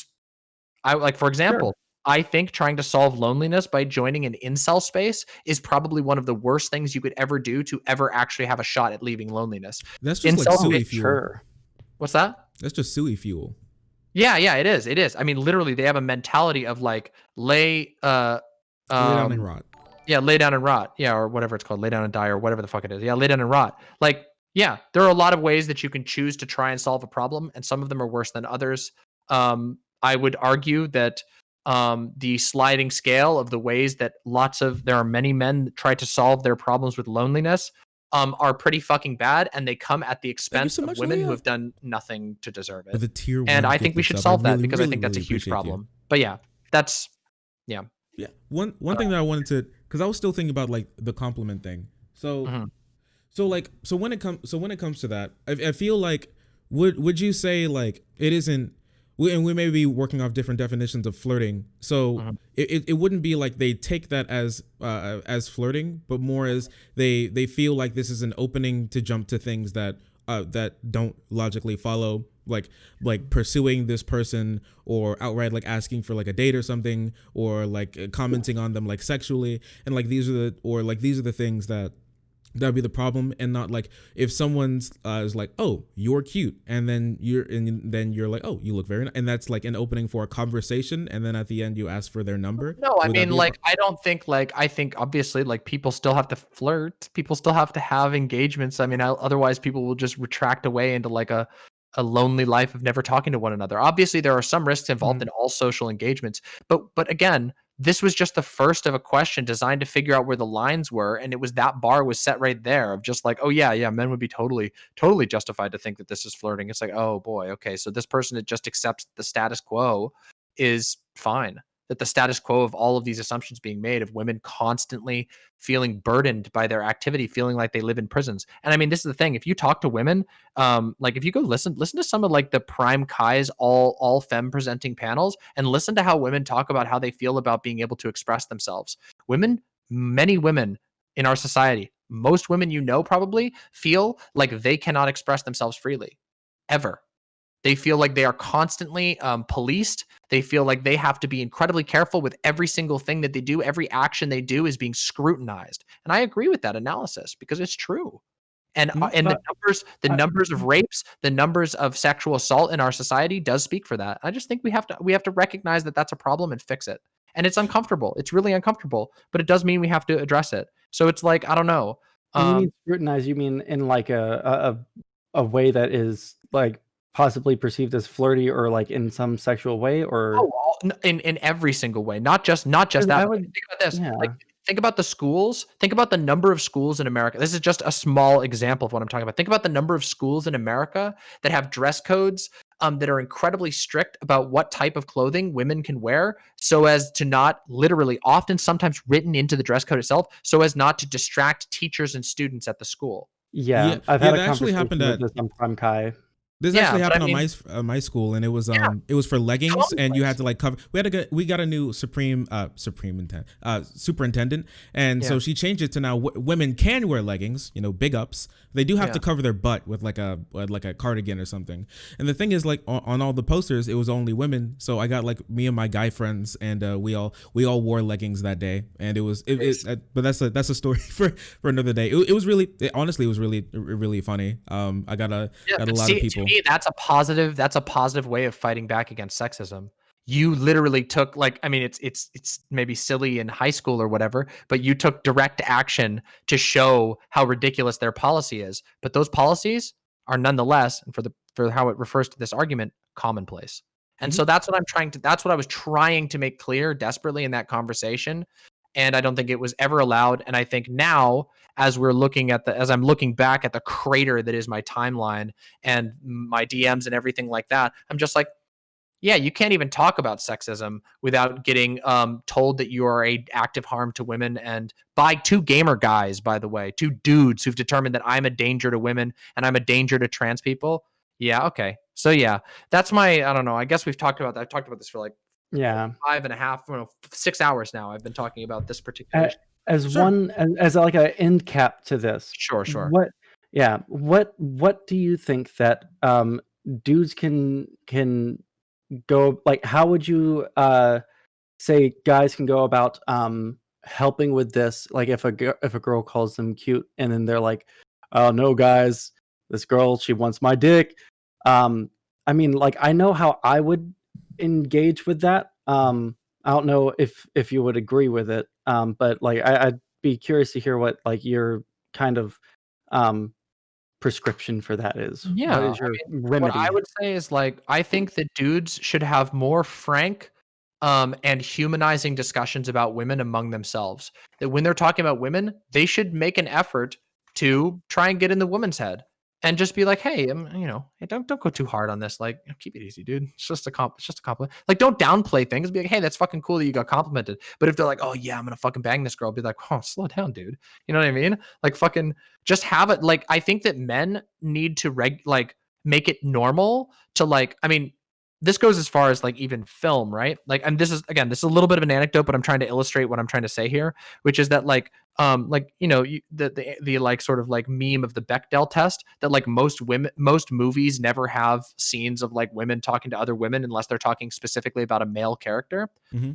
I, like, for Sure. example, I think trying to solve loneliness by joining an incel space is probably one of the worst things you could ever do to ever actually have a shot at leaving loneliness. That's just like Incel silly space, fuel. Sure. what's that? That's just suey fuel. Yeah, it is. I mean, literally, they have a mentality of like lay down and rot. Yeah, lay down and rot. Yeah, or whatever it's called, lay down and die, or whatever the fuck it is. Yeah, lay down and rot. Like, yeah, there are a lot of ways that you can choose to try and solve a problem, and some of them are worse than others. I would argue that the sliding scale of the ways that there are many men that try to solve their problems with loneliness are pretty fucking bad, and they come at the expense of women who have done nothing to deserve it. The tier 1 and I think we should solve that because I think that's a huge problem. But yeah, that's yeah. Yeah. One thing that I wanted to, because I was still thinking about like the compliment thing. So when it comes to that, I feel like would you say like it isn't, and we may be working off different definitions of flirting. So it wouldn't be like they take that as flirting, but more as they feel like this is an opening to jump to things that don't logically follow, like pursuing this person, or outright like asking for like a date or something, or like commenting on them like sexually, and like these are the things that'd be the problem. And not like if someone's is like, oh, you're cute, and then you're like, oh, you look very nice, and that's like an opening for a conversation, and then at the end you ask for their number. No, I mean, like, I don't think, like, I think obviously like people still have to flirt, people still have to have engagements. I mean, otherwise people will just retract away into like a lonely life of never talking to one another. Obviously there are some risks involved in all social engagements, but again, this was just the first of a question designed to figure out where the lines were, and it was that bar was set right there of just like, oh yeah, men would be totally justified to think that this is flirting. It's like, oh boy, okay, so this person that just accepts the status quo is fine. That the status quo of all of these assumptions being made of women constantly feeling burdened by their activity, feeling like they live in prisons. And I mean, this is the thing. If you talk to women, like if you go listen to some of like the Prime Kai's all femme presenting panels, and listen to how women talk about how they feel about being able to express themselves. Many women in our society, most women probably feel like they cannot express themselves freely, ever. They feel like they are constantly policed. They feel like they have to be incredibly careful with every single thing that they do. Every action they do is being scrutinized. And I agree with that analysis because it's true. And the numbers of rapes, the numbers of sexual assault in our society does speak for that. I just think we have to recognize that that's a problem and fix it. And it's uncomfortable. It's really uncomfortable, but it does mean we have to address it. So it's like, I don't know. And you mean scrutinize, you mean in like a way that is like possibly perceived as flirty, or like in some sexual way, or in every single way, not just that. Think about this. Yeah. Like, think about the schools. Think about the number of schools in America. This is just a small example of what I'm talking about. Think about the number of schools in America that have dress codes that are incredibly strict about what type of clothing women can wear, so as to not literally, often sometimes written into the dress code itself, so as not to distract teachers and students at the school. Yeah, I've had a conversation with this on Prime Kai. This actually happened on my school, and it was for leggings, and you had to like cover. We got a new superintendent, and so she changed it to now women can wear leggings. Big ups. They do have to cover their butt with like a cardigan or something. And the thing is, like on all the posters, it was only women. So I got like me and my guy friends, and we all wore leggings that day, and but that's a story for another day. It was really funny. I got a lot of people. To me, that's a positive way of fighting back against sexism. You literally took, like, I mean, it's maybe silly in high school or whatever, but you took direct action to show how ridiculous their policy is. But those policies are nonetheless, and for how it refers to this argument, commonplace. And so that's what I was trying to make clear desperately in that conversation. And I don't think it was ever allowed. And I think now, as I'm looking back at the crater that is my timeline and my DMs and everything like that, I'm just like, yeah, you can't even talk about sexism without getting told that you are a active harm to women, and by two gamer guys, by the way, two dudes who've determined that I'm a danger to women and I'm a danger to trans people. Yeah, okay. So yeah, that's I don't know. I guess I've talked about this for like 5.5, 6 hours now. I've been talking about this particular as like an end cap to this. Sure. What do you think that dudes can go, like, how would you say guys can go about helping with this? Like if a girl calls them cute, and then they're like, oh no guys, this girl, she wants my dick. I mean, like, I know how I would engage with that. I don't know if you would agree with it. But like, I'd be curious to hear what like your kind of um prescription for that is. What Yeah, is I your mean, what I remedy? would say is, like, I think that dudes should have more frank, and humanizing discussions about women among themselves. That when they're talking about women, they should make an effort to try and get in the woman's head and just be like, "Hey, hey, don't go too hard on this. Like, keep it easy, dude. It's just a compliment. Like, don't downplay things. Be like, hey, that's fucking cool that you got complimented. But if they're like, oh yeah, I'm gonna fucking bang this girl, be like, oh, slow down, dude. You know what I mean? Like, fucking just have it. Like, I think that men need to make it normal to like. I mean, this goes as far as like even film, right? Like, and this is a little bit of an anecdote, but I'm trying to illustrate what I'm trying to say here, which is that the like sort of like meme of the Bechdel test, that like most movies never have scenes of like women talking to other women unless they're talking specifically about a male character. Mm-hmm.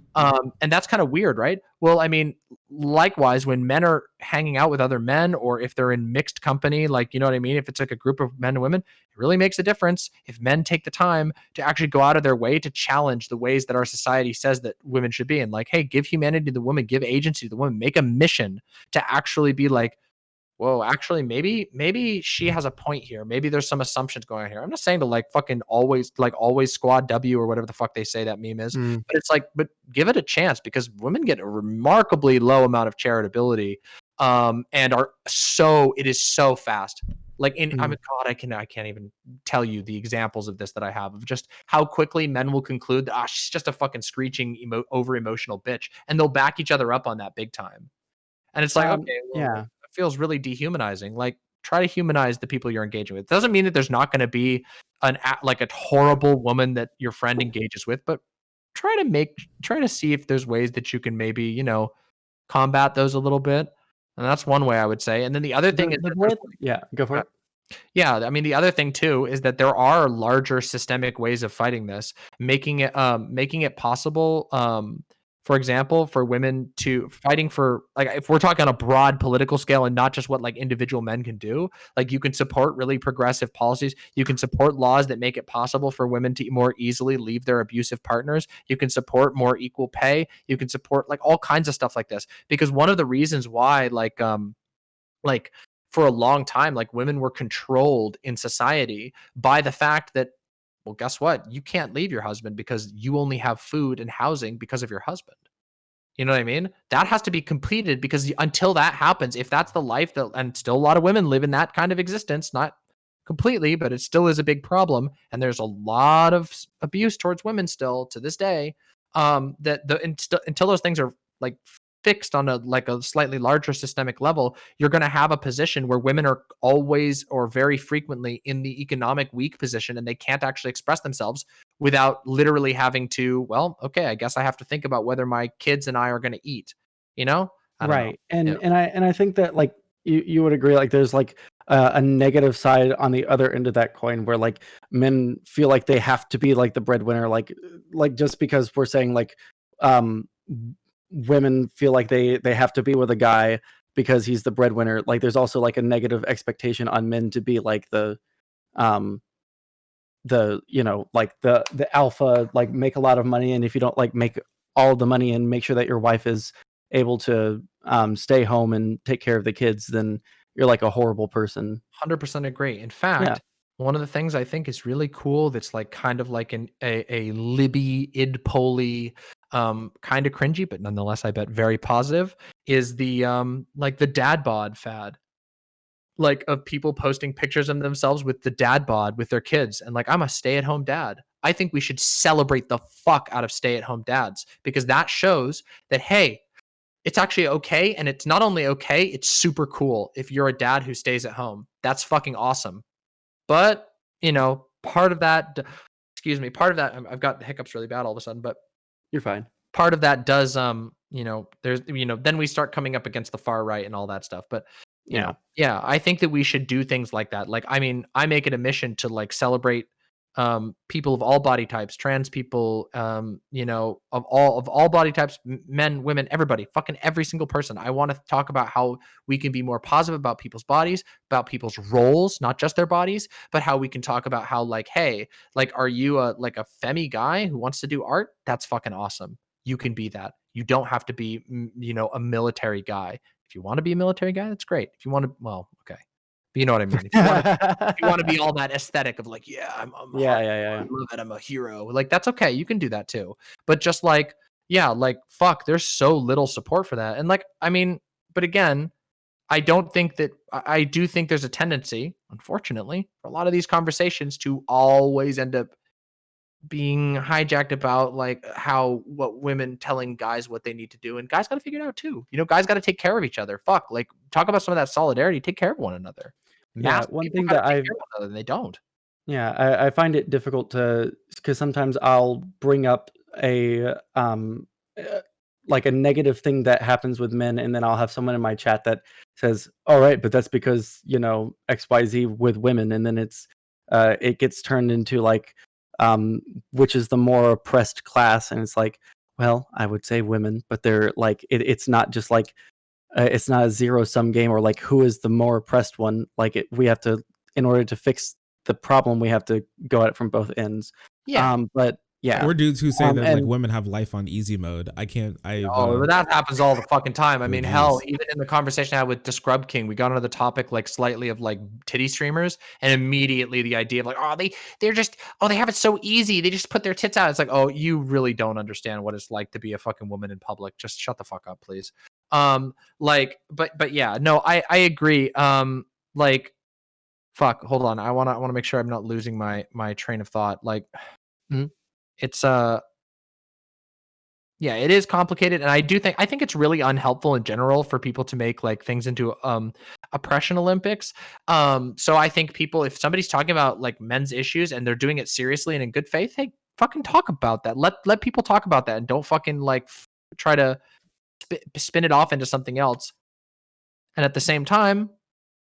And that's kind of weird, right? Well, I mean, likewise, when men are hanging out with other men, or if they're in mixed company, like, you know what I mean? If it's like a group of men and women, it really makes a difference if men take the time to actually go out of their way to challenge the ways that our society says that women should be. And like, hey, give humanity to the woman, give agency to the woman, make a mission to actually be like, whoa, actually, maybe she has a point here. Maybe there's some assumptions going on here. I'm not saying to like fucking always squad W or whatever the fuck they say that meme is, Mm, but it's like, but give it a chance, because women get a remarkably low amount of charitability, and it is so fast. Like I mm. mean, God, I can't even tell you the examples of this that I have of just how quickly men will conclude that, she's just a fucking screeching over emotional bitch, and they'll back each other up on that big time. And it's like, okay, well, like, Yeah. it feels really dehumanizing. Like, try to humanize the people you're engaging with. Doesn't mean that there's not going to be like a horrible woman that your friend engages with, but try to see if there's ways that you can maybe, combat those a little bit. And that's one way I would say. And then the other thing is The that way, yeah, go for uh, it. yeah, I mean, the other thing too is that there are larger systemic ways of fighting this, making it possible, for example, for women to fighting for, like, if we're talking on a broad political scale and not just what like individual men can do, like, you can support really progressive policies, you can support laws that make it possible for women to more easily leave their abusive partners, you can support more equal pay, you can support like all kinds of stuff like this, because one of the reasons why like for a long time, like, women were controlled in society by the fact that, well, guess what, you can't leave your husband because you only have food and housing because of your husband. You know what I mean? That has to be completed, because until that happens, if that's the life that, and still a lot of women live in that kind of existence, not completely, but it still is a big problem, and there's a lot of abuse towards women still to this day. That until those things are like fixed on a slightly larger systemic level, you're going to have a position where women are always or very frequently in the economic weak position, and they can't actually express themselves without literally having to, well, okay, I guess I have to think about whether my kids and I are going to eat. You know, I don't know. Right. Yeah. And I think that like you would agree, like there's like a negative side on the other end of that coin, where like men feel like they have to be like the breadwinner, like just because we're saying like um women feel like they have to be with a guy because he's the breadwinner. Like there's also like a negative expectation on men to be like um like the alpha, like make a lot of money, and if you don't like make all the money and make sure that your wife is able to stay home and take care of the kids, then you're like a horrible person. 100% agree. In Yeah. fact, one of the things I think is really cool that's like kind of like a Libby id poly, kind of cringy, but nonetheless I bet very positive, is the like the dad bod fad. Like, of people posting pictures of themselves with the dad bod with their kids, and like, I'm a stay-at-home dad. I think we should celebrate the fuck out of stay-at-home dads, because that shows that, hey, it's actually okay, and it's not only okay, it's super cool if you're a dad who stays at home. That's fucking awesome. But, part of that, excuse me, part of that, I've got the hiccups really bad all of a sudden, but You're fine. part of that does, there's, then we start coming up against the far right and all that stuff. But, Yeah. yeah, I think that we should do things like that. Like, I mean, I make it a mission to like celebrate people of all body types, trans people, you know, of all body types, men, women, everybody, fucking every single person. I want to talk about how we can be more positive about people's bodies, about people's roles, not just their bodies, but how we can talk about how, like, hey, like, are you a like a femi guy who wants to do art? That's fucking awesome. You can be that. You don't have to be, you know, a military guy. If you want to be a military guy, that's great. If you want to, well, okay. But you know what I mean. If you want to be all that aesthetic of like, yeah, I'm hard, I love it, I'm a hero. Like, that's okay. You can do that too. But just like, yeah, like, fuck, there's so little support for that. And like, I mean, but again, I don't think that I do think there's a tendency, unfortunately, for a lot of these conversations to always end up being hijacked about like how what women telling guys what they need to do, and guys got to figure it out too. You know, guys got to take care of each other. Fuck, like, talk about some of that solidarity. Take care of one another. Yeah, Mass one people thing got to that take I've care of one another, and they don't. Yeah, I find it difficult to because sometimes I'll bring up uh, like a negative thing that happens with men, and then I'll have someone in my chat that says, "All right, but that's because you know XYZ with women," and then it gets turned into like which is the more oppressed class, and it's like, well, I would say women, but they're like it's not just like it's not a zero sum game or like who is the more oppressed one. Like we have to in order to fix the problem, we have to go at it from both ends. Yeah. But yeah, Or dudes who say that like and women have life on easy mode. Oh, that happens all the fucking time. I Oh, mean, hell, geez. even in the conversation I had with Daskrubking, we got onto the topic like slightly of like titty streamers, and immediately the idea of like, oh, they're just, oh, they have it so easy. They just put their tits out. It's like, oh, you really don't understand what it's like to be a fucking woman in public. Just shut the fuck up, please. Like, but yeah, no, I agree. Like, fuck, hold on. I wanna make sure I'm not losing my train of thought. Like, Mhm. it's yeah, it is complicated, and I think it's really unhelpful in general for people to make like things into oppression Olympics. So I think people, if somebody's talking about like men's issues and they're doing it seriously and in good faith, hey, fucking talk about that. Let people talk about that, and don't fucking like try to spin it off into something else. And at the same time,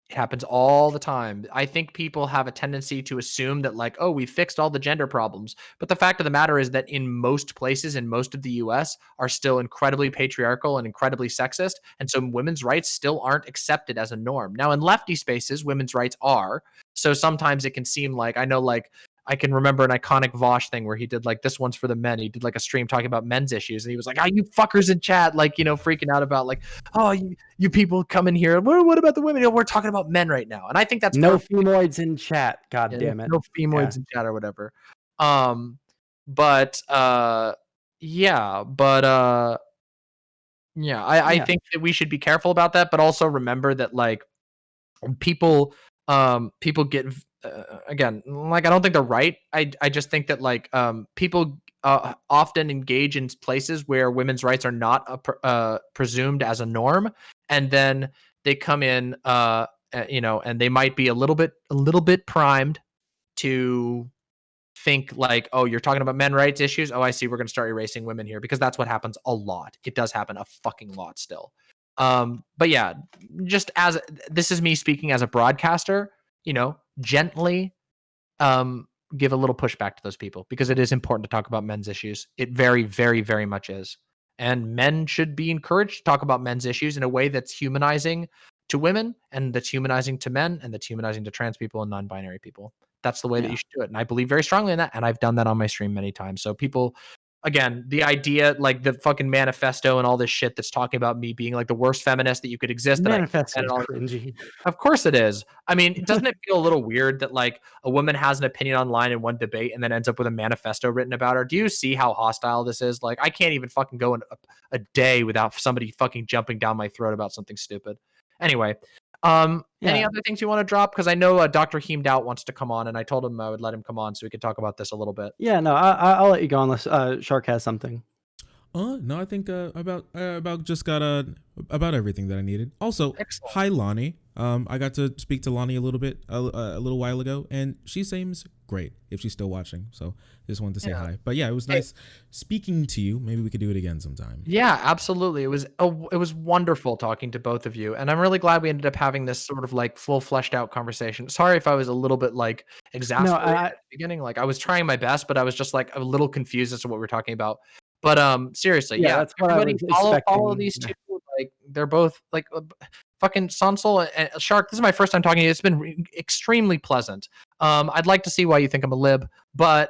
it happens all the time. I think people have a tendency to assume that like, oh, we fixed all the gender problems. But the fact of the matter is that in most places in most of the US are still incredibly patriarchal and incredibly sexist. And so women's rights still aren't accepted as a norm. Now in lefty spaces, women's rights are. So sometimes it can seem like, I know, like, I can remember an iconic Vosh thing where he did like, this one's for the men. He did like a stream talking about men's issues. And he was like, you fuckers in chat, like, you know, freaking out about like, oh, you people come in here. What about the women? We're talking about men right now. And I think that's no femoids in chat. God yeah, damn it. no femoids in chat or whatever. But yeah, but yeah, I Yeah. think that we should be careful about that, but also remember that like people people get again, like, I don't think they're right. I just think that like people often engage in places where women's rights are not presumed as a norm, and then they come in you know, and they might be a little bit primed to think like, oh, you're talking about men rights issues, oh, I see, we're going to start erasing women here, because that's what happens a lot. It does happen a fucking lot still. But yeah, just as this is me speaking as a broadcaster, you know, gently give a little pushback to those people, because it is important to talk about men's issues. It very, very, very much is. And men should be encouraged to talk about men's issues in a way that's humanizing to women, and that's humanizing to men, and that's humanizing to trans people and non-binary people. That's the way that you should do it. And I believe very strongly in that. And I've done that on my stream many times. So people, again, the idea, like the fucking manifesto and all this shit that's talking about me being like the worst feminist that you could exist. Manifesto is cringy. Of course it is. I mean, doesn't it feel a little weird that like a woman has an opinion online in one debate and then ends up with a manifesto written about her? Do you see how hostile this is? Like, I can't even fucking go in a day without somebody fucking jumping down my throat about something stupid. Anyway, any other things you want to drop? Because I know Dr. Heemed Out wants to come on, and I told him I would let him come on so we could talk about this a little bit. Yeah, no, I'll let you go unless Shark has something. No, I think about just got about everything that I needed. Also, Excellent. hi Lonnie. I got to speak to Lonnie a little while ago, and she seems great if she's still watching. So just wanted to say hi. But yeah, it was nice speaking to you. Maybe we could do it again sometime. Yeah, absolutely. It was wonderful talking to both of you, and I'm really glad we ended up having this sort of like full fleshed out conversation. Sorry if I was a little bit like exasperated at the beginning. Like I was trying my best, but I was just like a little confused as to what we are talking about. But seriously, yeah, that's what I was follow expecting. these two. Like they're both like fucking Sondsol and Shark. This is my first time talking to you. It's been extremely pleasant. I'd like to see why you think I'm a lib, but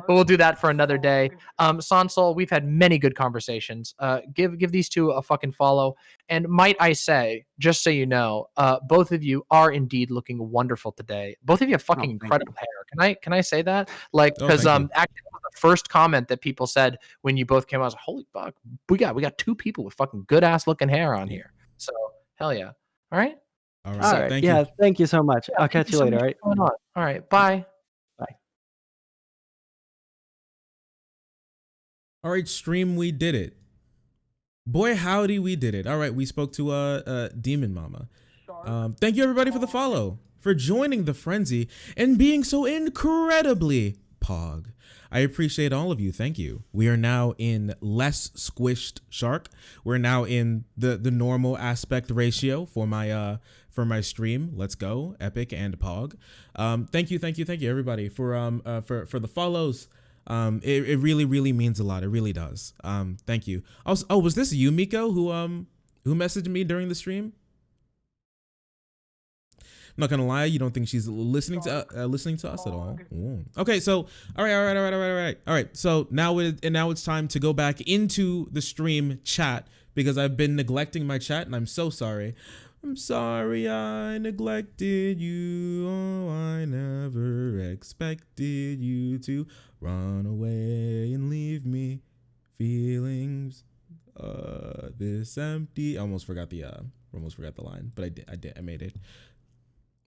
we'll do that for another day. Sondsol, we've had many good conversations. Give these two a fucking follow. And might I say, just so you know, both of you are indeed looking wonderful today. Both of you have fucking incredible hair. Can I say that? Like, because actually the first comment that people said when you both came out was, holy fuck, we got two people with fucking good ass looking hair on here. So hell yeah. All right. All right. Thank you. Thank you so much. I'll catch you later. All right. All right. Bye. Bye. All right, stream, we did it. Boy, howdy, we did it. All right, we spoke to Demonmama. Thank you everybody for the follow, for joining the frenzy, and being so incredibly pog. I appreciate all of you. Thank you. We are now in less squished Shark. We're now in the normal aspect ratio for my stream. Let's go, Epic and Pog. Thank you everybody for the follows. It really means a lot. It really does. Thank you. Also, was this you, Miko, who messaged me during the stream? I'm not gonna lie, you don't think she's listening to us at all? Ooh. Okay, so all right. So now it's time to go back into the stream chat because I've been neglecting my chat, and I'm so sorry. I'm sorry I neglected you. Oh, I never expected you to run away and leave me feelings this empty. I almost forgot the line, but I made it.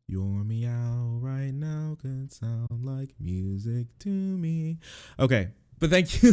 Your meow right now could sound like music to me. Okay, but thank you.